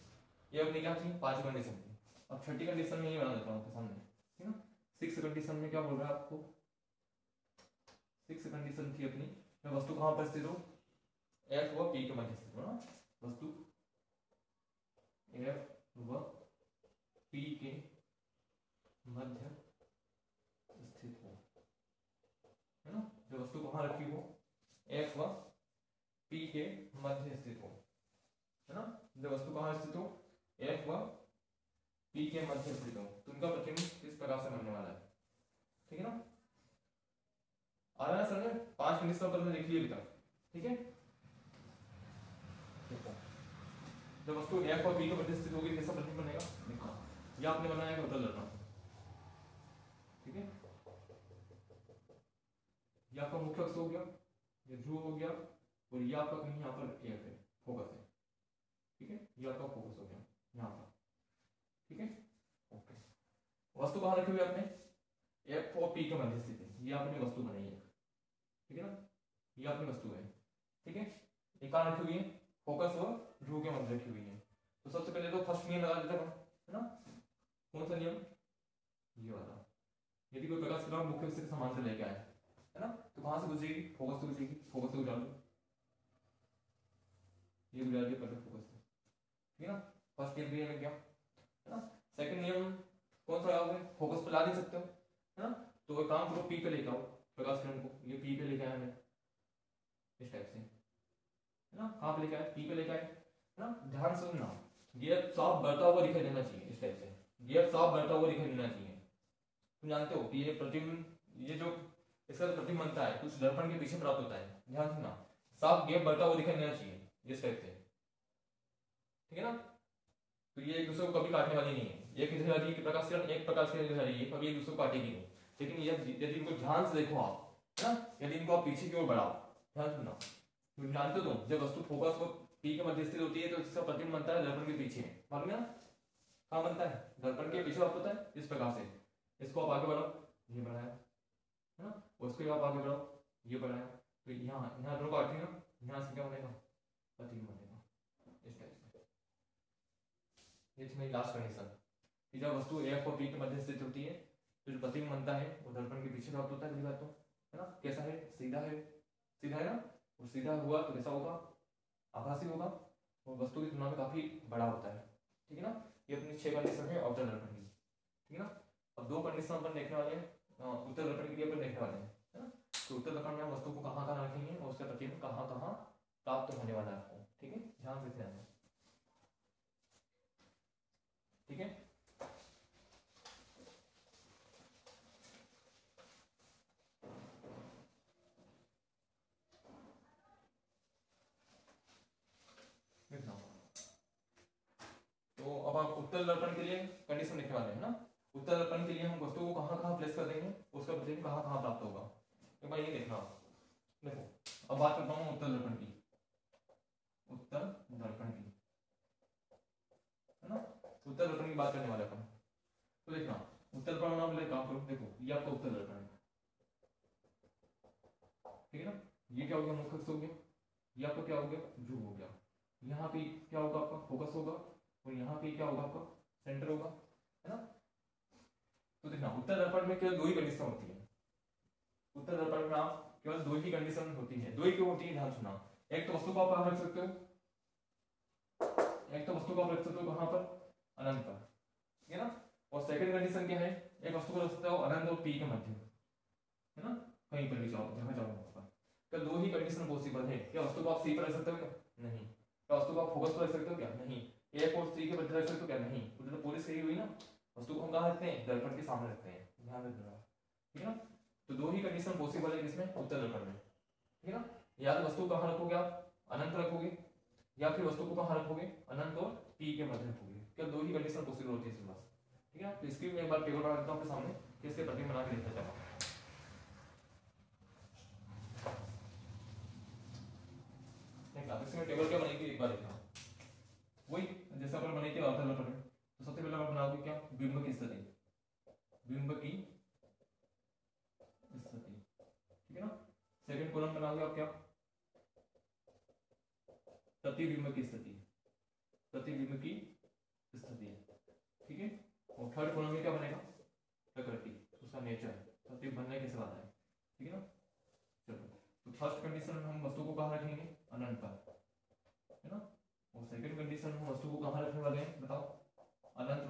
ये अपनी क्या थी? 5 कंडीशन थी। अब छठी कंडीशन में ये बना देता हूँ आपके सामने, ठीक है ना? 6 कंडीशन में क्या बोल रहा है आपको? 6 कंडीशन थी अपनी, वस्तु कहाँ पर स्थित हो? एफ व पी के मध्य स्थित हो ना? वस्तु एफ व पी के मध्य स्थित हो, है ना? जो वस्तु कहाँ रखी हो? एफ व पी के मध्य स्थित हो, है ना? जो वस्तु कहाँ स्थित हो? एफ व पी के मध्य स्थित हो, तो उनका प्रतिबिंब इस प्रकार से बनने वाला है। ठीक है ना? आ रहा है सर ने? 5 कंडीशन पर लिख लिया अभी तक। ठीक है, देखो जब वस्तु F और P के मध्य स्थित होगी कैसा प्रतिबिंब बनेगा, देखो ये आपने बनाया है उत्तल दर्पण, ठीक है। ये आपका मुख्य अक्ष हो गया, ये ध्रुव हो गया, और ये आपका कहीं यहाँ पर F है, फोकस है, ठीक है। ये आपका फोकस हो गया यहाँ पर, ठीक है, ओके। वस्तु कहाँ रखी हुई आपने, F और P के मध्य स्थित है, ये आपने वस्तु बनाई है, ठीक है ना, ये आपकी वस्तु है, ठीक है। ये कहाँ रखी हुई है, फोकस और ध्रुव के मध्य रखी हुई है। तो सबसे पहले तो फर्स्ट नियम लगा देते हैं, है ना, कौन सा नियम, ये वाला। यदि कोई प्रकाश किरण मुख्य अक्ष के समांतर लेके आए, है ना, तो कहां से गुजरेगी, फोकस से गुजरेगी, फोकस से गुजरा दो, ये गुजरा दिया पहले फोकस से, ठीक है ना। फर्स्ट नियम क्लियर है क्या, है ना। सेकंड नियम कौन सा लगाओगे, फोकस पे ला नहीं सकते हो, है ना, तो एक काम करो, पी पे लेके आओ प्रकाश किरण को, ये पी पे लेके आया मैं इस टाइप से, है ना। कहां पे लेके आए, पी पे लेके आए, है ना। ध्यान से सुनना, ये साफ बढ़ता हुआ दिखाई देना चाहिए इस टाइप से, ये साफ बढ़ता हुआ दिखाई देना चाहिए। तुम जानते हो कि ये प्रतिबिंब, ये जो इसका प्रतिबिंब बनता है कुछ दर्पण के पीछे प्राप्त होता है, ध्यान सुनना, साफ गैप बढ़ता हुआ दिखाई देना चाहिए इस टाइप से, ठीक है ना। तो ये एक दूसरे को कभी काटने वाली नहीं है, एक इधर आ रही है प्रकाश किरण, एक प्रकाश किरण इधर आ रही है, कभी एक दूसरे को काटेगी नहीं। लेकिन यदि इनको ध्यान से देखो आप, है ना, यदि इनको आप पीछे की ओर बढ़ाओ, ध्यान सुनना, तुम जानते हो जब वस्तु फोकस और पी के मध्य स्थित होती है तो इसका प्रतिबिंब बनता है दर्पण के पीछे, मालूम है ना, कहाँ बनता है, दर्पण के पीछे होता है इस प्रकार से। इसको आप आगे बढ़ाओ, ये बढ़ाया, है ना, उसको आप आगे बढ़ाओ, ये बढ़ाया, तो यहाँ यहाँ दोनों काटेंगे ना, यहाँ से क्या बनेगा, प्रतिबिंब बनेगा इस टाइप से। ये थी मेरी लास्ट कंडीशन कि जब वस्तु F और P के मध्य स्थित होती है तो जो प्रतिबिंब बनता है वो दर्पण के पीछे प्राप्त होता है, बात तो, है ना। कैसा है, सीधा है, सीधा है ना, और सीधा हुआ तो कैसा होगा, आभासी होगा, और वस्तु की तुलना में काफी बड़ा होता है, ठीक है ना। ये अपनी 6 कंडीशन है अवतल दर्पण की, ठीक है ना। अब 2 कंडीशन अपन देखने वाले हैं उत्तर दर्पण के लिए अपन देखने वाले हैं, है ना। तो उत्तर दर्पण में हम वस्तु को कहाँ कहाँ रखेंगे और उसका प्रतिबिंब कहाँ कहाँ प्राप्त होने वाला है आपको, ठीक है, ध्यान से ध्यान, ठीक है। तो अब आप उत्तर दर्पण के लिए कंडीशन लिखने वाले हैं ना। उत्तर दर्पण के लिए हम वस्तु को कहाँ कहाँ प्लेस कर देंगे, उसका प्रतिबिंब कहाँ कहाँ प्राप्त होगा, एक बार ये देखना। देखो अब बात करता हूँ उत्तर दर्पण की, उत्तर दर्पण की, है ना, उत्तर दर्पण की बात करने वाले अपन। तो देखना उत्तर दर्पण नाम ले काम करो, देखो ये आपका उत्तर दर्पण है, ठीक है ना। ये क्या हो गया, मुख्य अक्ष हो गया, ये आपका क्या हो गया, ध्रुव हो गया। यहाँ पे क्या होगा, आपका फोकस होगा, और यहाँ पे क्या होगा, आपका सेंटर होगा, है ना। तो देखना उत्तर दर्पण में केवल 2 ही कंडीशन होती है, उत्तर दर्पण में आप केवल 2 ही कंडीशन होती है, 2 ही क्यों होती है, ध्यान सुना। एक तो वस्तु को आप कहाँ रख सकते हो, एक तो वस्तु को आप रख सकते हो कहाँ पर, अनंत पर, ठीक है ना। और सेकंड कंडीशन क्या है, एक वस्तु को रख सकते हो अनंत और पी के मध्य, है ना, कहीं पर भी जाओ, जहां जाओ वहां पर। क्या 2 ही कंडीशन पॉसिबल है, क्या वस्तु को आप सी पर रख सकते हो क्या, नहीं। क्या वस्तु को आप फोकस पर रख सकते हो क्या, नहीं। एक और सी के मध्य रख सकते हो क्या, नहीं। तो पुलिस कही हुई ना, वस्तु को हम कहाँ रखते हैं, दर्पण के सामने रखते हैं, ध्यान रखना, ठीक है ना। तो 2 ही कंडीशन पॉसिबल है किसमें, उत्तर दर्पण में, ठीक है ना। या तो वस्तु कहाँ रखोगे आप, अनंत रखोगे, या फिर वस्तु को कहाँ रखोगे, अनंत और पी के मध्य रखोगे। क्या 2 ही कंडीशन पॉसिबल होती है इसके पास, ठीक है। तो इसकी मैं एक बार टेबल बना देता हूँ आपके सामने, इसके प्रतिबिंब बना के देखते चलो। इसमें टेबल क्या बनेगी एक बार देखना, वही जैसा अपन बनाई थी अवतल दर्पण में। तो सबसे पहले आप बनाओगे क्या, बिंब की स्थिति, बिंब की स्थिति, ठीक है ना। सेकंड कॉलम बनाओगे आप क्या, प्रतिबिंब की स्थिति, प्रतिबिंब की स्थिति, ठीक है। और थर्ड कॉलम में क्या बनेगा, प्रकृति, उसका नेचर, प्रतिबिंब बनने कैसे वाला है, ठीक है ना। चलो तो फर्स्ट कंडीशन में हम वस्तु को कहाँ रखेंगे, अनंत पर, है ना। और सेकंड कंडीशन में वस्तु को कहाँ रखने वाले हैं बताओ, अनंत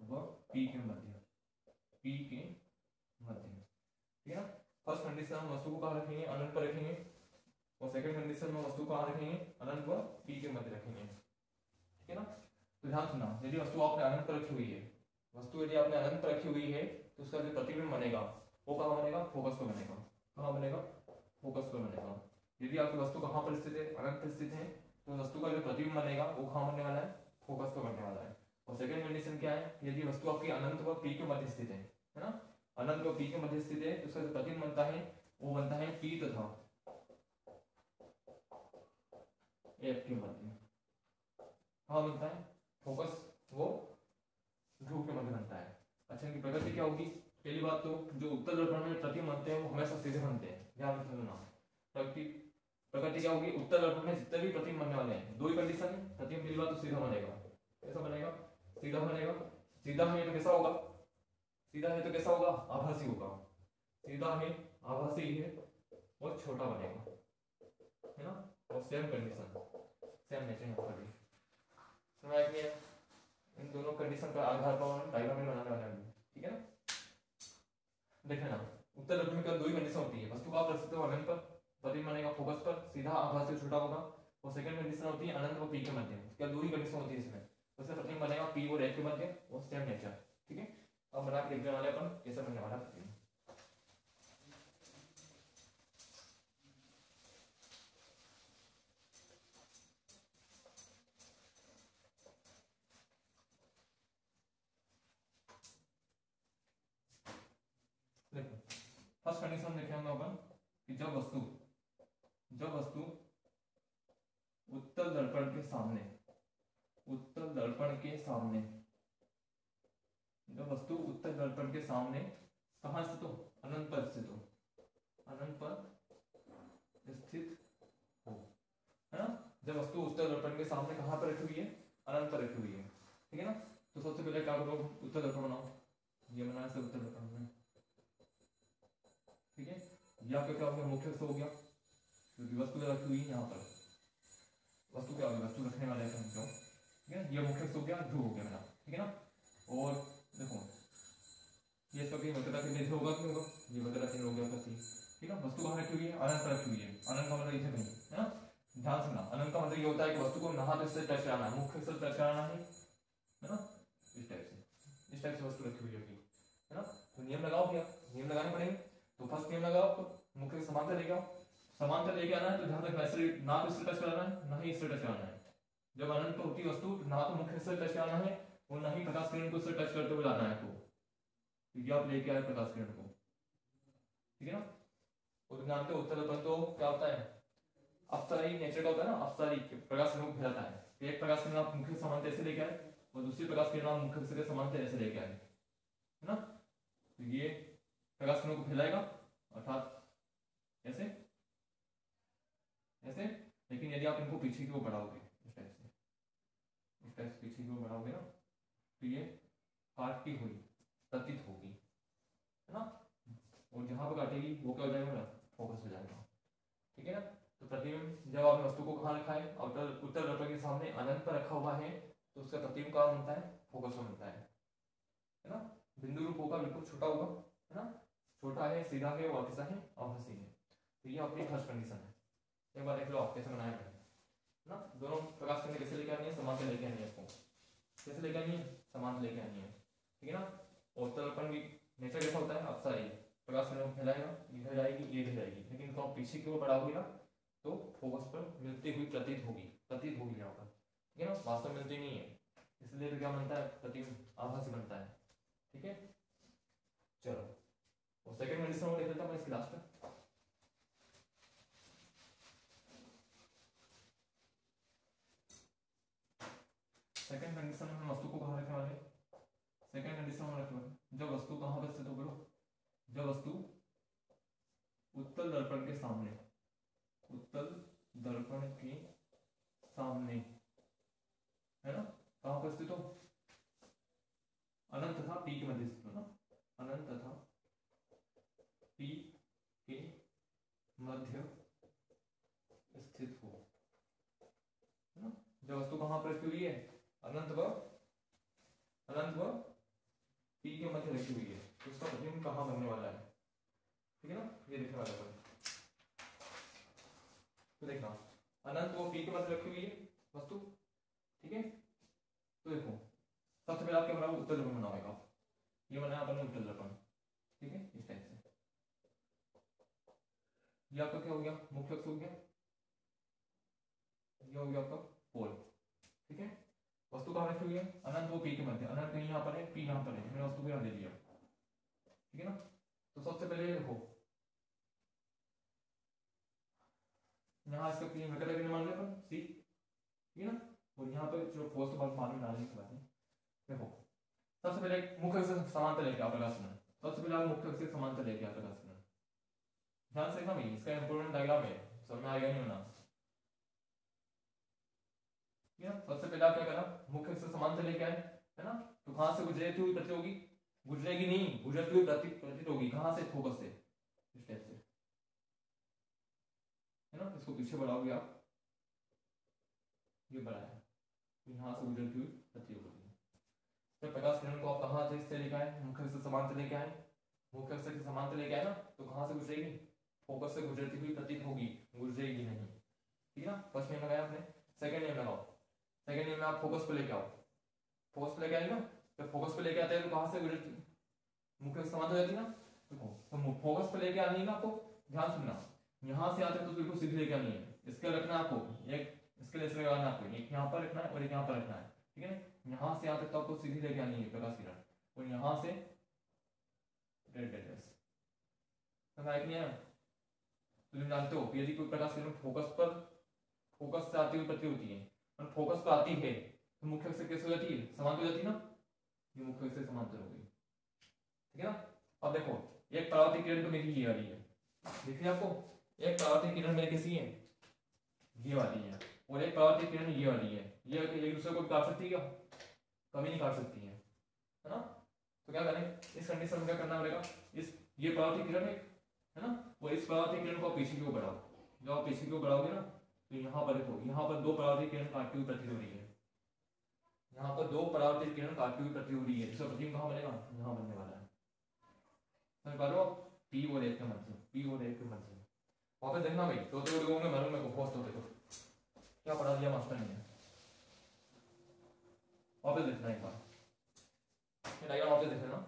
व पी के मध्य, पी के मध्य, ठीक है ना। फर्स्ट कंडीशन हम वस्तु को कहाँ रखेंगे, अनंत पर रखेंगे, और सेकंड कंडीशन में वस्तु को कहाँ रखेंगे, अनंत व पी के मध्य रखेंगे, ठीक है ना। तो ध्यान सुना, यदि वस्तु आपने अनंत पर रखी हुई है, वस्तु यदि आपने अनंत पर रखी हुई है तो उसका जो प्रतिबिंब बनेगा वो कहाँ बनेगा, फोकस पर बनेगा, कहाँ बनेगा, फोकस पर बनेगा। यदि आपकी वस्तु कहाँ पर स्थित है, अनंत पर स्थित है, तो वस्तु का जो प्रतिबिंब बनेगा वो कहाँ बनने वाला है, फोकस पर बनने वाला है। और सेकंड कंडीशन क्या है, यदि वस्तु आपकी अनंत व पी के मध्य स्थित है ना, अनंत व पी के मध्य स्थित है, तो उसका जो प्रतिबिंब बनता है वो बनता है पी तथा एफ के मध्य। हाँ बनता है, फोकस वो ध्रुव के मध्य बनता है। अच्छा इनकी प्रकृति क्या होगी, पहली बात तो जो उत्तर दर्पण में प्रतिबिंब बनते हैं वो हमेशा सीधे बनते हैं, ध्यान में रखना। प्रकृति क्या होगी, उत्तर दर्पण में जितने भी प्रतिबिंब बनने वाले हैं, दो ही कंडीशन है, प्रतिबिंब पहली बात तो सीधा बनेगा, कैसा बनेगा, सीधा बनेगा। सीधा है तो कैसा होगा, सीधा है तो कैसा होगा, आभासी होगा, सीधा है आभासी है और छोटा बनेगा, है ना। और सेम कंडीशन सेम नेचर यहाँ पर भी समझ में है। इन दोनों कंडीशन का आधार पर डायग्राम बनाने वाले हैं, ठीक है ना। देखना ना, उत्तर दर्पण में केवल दो ही कंडीशन होती है, वस्तु का आप रख सकते हो अनंत पर, प्रतिबिंब बनेगा फोकस पर, सीधा आभासी छोटा होगा। और सेकंड कंडीशन होती है अनंत और पी के मध्य, क्या दो ही कंडीशन होती है इसमें, उससे प्रतिबिंब बनेगा पी और ए के मध्य और सेम नेचर, ठीक है। अब बना के देखने वाले अपन कैसे बनने वाला है। देखो फर्स्ट कंडीशन देखें हम अपन कि जब वस्तु उत्तल दर्पण के सामने, उत्तल दर्पण के सामने, जब वस्तु उत्तल दर्पण के सामने कहाँ स्थित हो, अनंत पर स्थित हो, अनंत पर स्थित हो, है ना। जब वस्तु उत्तल दर्पण के सामने कहाँ पर रखी हुई है, अनंत पर रखी हुई है, ठीक है ना। तो सबसे पहले क्या करो, उत्तल दर्पण बनाओ, ये बनाया सब उत्तल दर्पण में, ठीक है। या क्या हो गया, मुख्य अक्ष हो गया, क्योंकि वस्तु रखी हुई है यहाँ पर, वस्तु क्या होगी, वस्तु रखने वाले हैं, ठीक है। ये मुख्य अक्ष हो गया, ध्रुव हो गया मेरा, ठीक है ना। और देखो ये इसका कहीं वक्रता चिन्ह होगा कि होगा, ये वक्रता चिन्ह हो गया कसी, ठीक है। वस्तु कहाँ रखी हुई है, अनंत पर रखी हुई है, अनंत का मतलब इसे नहीं, है ना। ध्यान से ना, अनंत का मतलब ये होता है कि वस्तु को ना तो इससे टच कराना है, मुख्य से टच कराना है ना, इस टाइप से वस्तु रखी हुई होगी, है ना। तो नियम लगाओ भैया, नियम लगाने पड़ेंगे। तो फर्स्ट नियम लगाओ आपको, मुख्य समांतर लेके आओ, समांतर लेके आना है तो ध्यान रखना ऐसे ना तो इससे टच कराना है ना ही इससे टच कराना है। जब अनंत पर होती वस्तु ना तो मुख्य से टच कराना है और ना ही प्रकाश किरण को इससे टच करते हुए लाना है, तो ये आप लेके आए प्रकाश किरण को, ठीक है ना। और जानते हो उत्तल दर्पण तो क्या होता है, अपसारी नेचर का होता है ना, अपसारी प्रकाश किरण को फैलाता है। तो एक प्रकाश किरण आप मुख्य समांतर ऐसे लेके आए और दूसरी प्रकाश किरण आप मुख्य से समांतर ऐसे लेके आए, है ना। तो ये प्रकाश किरण को फैलाएगा अर्थात ऐसे ऐसे, लेकिन यदि आप इनको पीछे की ओर बढ़ाओगे इस टाइप से, इस टाइप से पीछे की ओर बढ़ाओगे ना, तो ये काटती हुई प्रतीत होगी, है ना। और जहां पर काटेगी वो क्या हो जाएगा, फोकस हो जाएगा, ठीक है ना। तो प्रतिबिंब जब आपने वस्तु को कहाँ रखा है, उत्तर दर्पण के सामने अनंत पर रखा हुआ है, तो उसका प्रतिबिंब कहाँ बनता है, फोकस में बनता है ना। बिंदु रूप होगा, बिल्कुल छोटा होगा, है ना, छोटा है, सीधा है, और कैसा है, आभासी है। तो ये आपकी फर्स्ट कंडीशन है। एक बार देख लो आप कैसे बनाया है ना। दोनों प्रकाश किरण कैसे लेके आनी है, समांतर लेके आनी है, आपको कैसे लेके आनी है, समांतर लेके आनी है, ठीक है ना। और उत्तर दर्पण की नेचर कैसा होता है, अपसारी, प्रकाश किरण फैलाएगा, इधर जाएगी ये इधर जाएगी, लेकिन इसको आप पीछे की ओर बढ़ाओगे ना तो फोकस पर मिलती हुई प्रतीत होगी, यहाँ पर, ठीक है ना, वास्तव में मिलती नहीं है, इसलिए तो क्या बनता है, प्रतिबिंब आभासी बनता है, ठीक है। चलो और सेकंड कंडीशन देख लेते हैं इसकी लास्ट में। सेकंड कंडीशन में हम वस्तु को कहाँ रखने वाले, सेकंड कंडीशन में रखने वाले जब वस्तु कहाँ पर स्थित हो, बोलो, जब वस्तु उत्तल दर्पण के सामने, उत्तल दर्पण के सामने, है ना, कहां पर स्थित हो, अनंत तथा पी के मध्य स्थित हो ना, अनंत तथा पी के मध्य स्थित हो, है ना। जब वस्तु कहां पर रखी हुई है, अनंत व पी के मध्य रखी हुई है, तो उसका प्रतिबिंब कहां बनने वाला है, ठीक है ना, ये देखने वाला है। तो देखना अनंत व पी के मध्य रखी हुई है वस्तु, ठीक है। तो देखो सबसे पहले आप क्या बनाओ, उत्तल दर्पण बनाओगे, ये बनाया अपन ने उत्तल दर्पण, ठीक है, इस टाइप से। ये आपका क्या हो गया, मुख्य अक्ष हो गया, ये हो गया आपका पोल। ठीक है, वस्तु कहाँ रखी हुई है, अनंत वो पी के मध्य, अनंत कहीं यहाँ पर है, पी यहाँ पर है, मैंने वस्तु को यहाँ दे दिया। ठीक है ना, तो सबसे पहले ये देखो यहाँ इसका पी वेक्टर लगने मान लें सी। ठीक है ना, और यहाँ पे जो फोर्स बात मालूम डालने की बात है। देखो सबसे पहले मुख्य अक्ष से समांतर लेके आओ प्रकाश किरण, सबसे पहले आप मुख्य अक्ष से समांतर लेके आओ प्रकाश किरण। ध्यान से ना भाई, इसका इंपोर्टेंट डायग्राम है, समझ में आएगा नहीं होना। ठीक है, सबसे पहले आप क्या करा, मुख्य अक्ष से समांतर लेके आए, है ना, तो कहां से गुजरती हुई प्रतीत होगी, गुजरेगी नहीं, गुजरती हुई प्रतीत होगी, कहां से, फोकस से, इस टाइप से, है ना। इसको पीछे बढ़ाओगे आप, ये बढ़ाया, तो यहाँ से गुजरती हुई प्रतीत होगी। तो प्रकाश किरण को आप कहां से इससे लेके आए, मुख्य अक्ष से समांतर लेके आए, मुख्य अक्ष से समांतर लेके आए ना, तो कहां से गुजरेगी, फोकस से गुजरती हुई प्रतीत होगी, गुजरेगी नहीं। ठीक है ना, फर्स्ट नेम लगाया आपने, सेकंड नेम लगाओ, सेकंड नेम में आप फोकस पे लेके आओ, फोकस पे लेके आए ना, तो फोकस पे लेके आते हैं तो कहां से गुजरती, मुख्य अक्ष समांतर जाती ना, देखो तो फोकस पे लेके आनी है ना आपको, ध्यान सुनना, यहां से आते तो बिल्कुल सीधी लेके आनी है, इसके रखना आपको, एक इसके लिए लगाना आपको, एक यहाँ पर रखना है और एक यहाँ पर रखना है। ठीक है ना, यहाँ से आते तो आपको सीधी लेके आनी है प्रकाश किरण, और यहाँ से रेड रेड समझ नहीं है। तो तुम जानते हो यदि कोई प्रकाश किरण फोकस से आती हुई प्रतीत होती है और फोकस पर आती है तो मुख्य अक्ष से कैसे हो जाती है, समांतर हो जाती है ना, ये मुख्य अक्ष से समांतर हो गई। ठीक है ना, अब देखो एक परावर्तित किरण तो मेरी ये वाली है, दिख रही है आपको, एक परावर्तित किरण मेरी कैसी है, ये वाली है, और एक परावर्तित किरण ये वाली है, ये एक दूसरे को काट सकती है क्या, कभी नहीं काट सकती है ना। तो क्या करें, इस कंडीशन में क्या करना पड़ेगा, इस ये परावर्तित किरण है ना, वो इस परावर्तित किरण को पीछे की ओर बढ़ाओ, जब आप पीछे की ओर बढ़ाओगे ना, तो यहाँ पर देखो, यहाँ पर दो परावर्तित किरण काटती हुई प्रतीत हो रही है, यहाँ पर दो परावर्तित किरण काटती हुई प्रतीत हो रही है, इसका प्रतिबिंब कहाँ बनेगा, यहाँ बनने वाला है, समझ पा रहे हो, पी और एक के मध्य, पी और एक के मध्य। वापस देखना भाई, तो लोगों में मालूम मेरे को फर्स्ट होते तो क्या पढ़ा दिया मास्टर ने, वापस देखना एक बार, ये डायग्राम वापस देख लेना।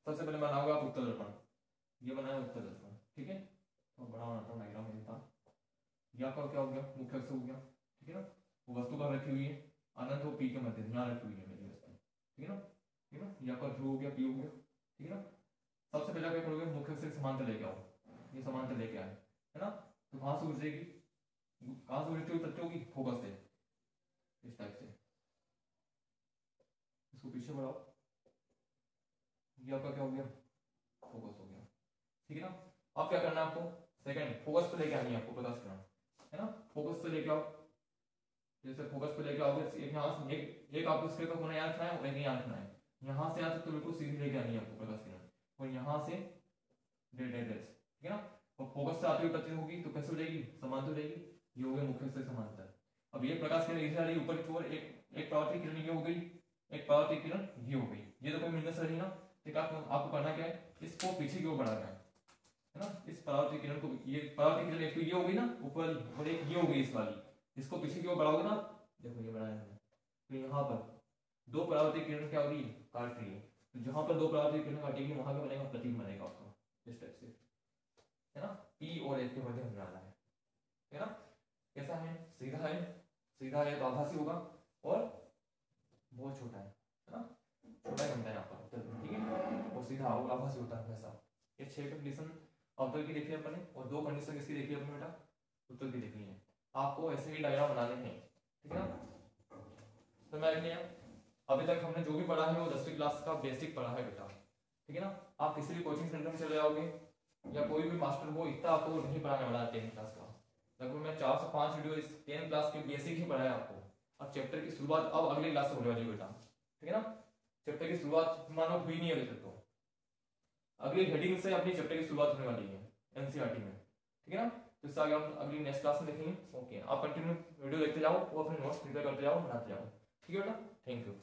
सबसे पहले बनाओगे आप उत्तल दर्पण, ये बनाया उत्तल दर्पण। ठीक है, तो बड़ा बनाता हूँ डायग्राम मेरे पास, ये आपका क्या हो गया, मुख्य अक्ष हो गया। ठीक है ना, वो वस्तु कहाँ रखी हुई है, अनंत और पी के मध्य यहाँ रखी हुई है मेरी वस्तु। ठीक है ना, ठीक है ना, यहाँ पर ध्रुव हो गया, पी हो गया। ठीक है ना, सबसे पहले क्या करोगे, मुख्य अक्ष से समांतर लेके आओ, ये समांतर लेके आए, है ना, तो कहाँ से गुजरेगी, कहाँ से गुजरती हुई प्रतीत होगी, फोकस से, इस टाइप से, इसको पीछे बढ़ाओ, ये आपका क्या हो गया, फोकस हो गया। ठीक है ना, अब क्या करना है आपको, सेकंड फोकस पे लेके आनी है आपको प्रकाश किरण, है ना, फोकस पे लेके आओ, जैसे फोकस पे लेके आओगे, एक यहाँ से एक आपको इसके का कोना यहाँ रखना है और एक यहाँ रखना है, यहाँ से आते तो बिल्कुल सीधी लेके आनी है आपको प्रकाश किरण, और यहाँ से डेड डेड डेड। ठीक है ना, और फोकस से आती हुई प्रतीत होगी तो कैसे हो जाएगी, समांतर हो जाएगी, ये हो गया मुख्य से समांतर। अब ये प्रकाश किरण इधर आ रही ऊपर की ओर, एक परावर्तित किरण ये हो गई, एक परावर्तित किरण ये हो गई, ये तो कोई मिलने से रही ना। ठीक है, आपको करना क्या है, इसको पीछे की ओर बढ़ाना है ना, इस परावर्तित किरण को, ये परावर्तित किरण एक तो ये हो गई ना ऊपर, और एक ये हो गई इस वाली, इसको पीछे की ओर बढ़ाओगे ना, देखो ये बढ़ाया मैंने, तो यहाँ पर दो परावर्तित किरण क्या हो रही है, काट रही है, तो जहां पर दो परावर्तित किरण काटेगी वहां क्या बनेगा, प्रतीक बनेगा आपका इस टाइप से, है ना, पी और एक के मध्य होने वाला है ना। कैसा है, सीधा है, सीधा है तो आभासी होगा, और बहुत छोटा है ना, छोटा ही बनता है यहाँ पर, ठीक है, और सीधा और आभासी होता है हमेशा। ये 6 कंडीशन अवतल की देखी अपने, और 2 कंडीशन किसकी देखी अपने बेटा, उत्तल की देखनी है। आपको ऐसे ही डायग्राम बनाने हैं, ठीक है ना। तो मैं अभी तक हमने जो भी पढ़ा है वो 10वीं क्लास का बेसिक पढ़ा है बेटा, ठीक है ना। आप किसी भी कोचिंग सेंटर में चले जाओगे या कोई भी मास्टर हो, इतना आपको नहीं पढ़ाने वाला 10वीं क्लास का। लगभग मैं 4 से 5 वीडियो इस 10वीं क्लास के बेसिक ही पढ़ाया आपको। अब चैप्टर की शुरुआत अब अगली क्लास से होने वाली है बेटा, ठीक है ना। चैप्टर की शुरुआत मानो हुई नहीं अभी तक, तो अगली हेडिंग से अपनी चैप्टर की शुरुआत होने वाली है एनसीईआरटी में, ठीक है ना। तो इससे आगे हम अगली नेक्स्ट क्लास में देखेंगे। ओके, आप कंटिन्यू वीडियो देखते जाओ और अपने नोट्स प्रिपेयर करते जाओ, बनाते जाओ, ठीक है बेटा। Thank you.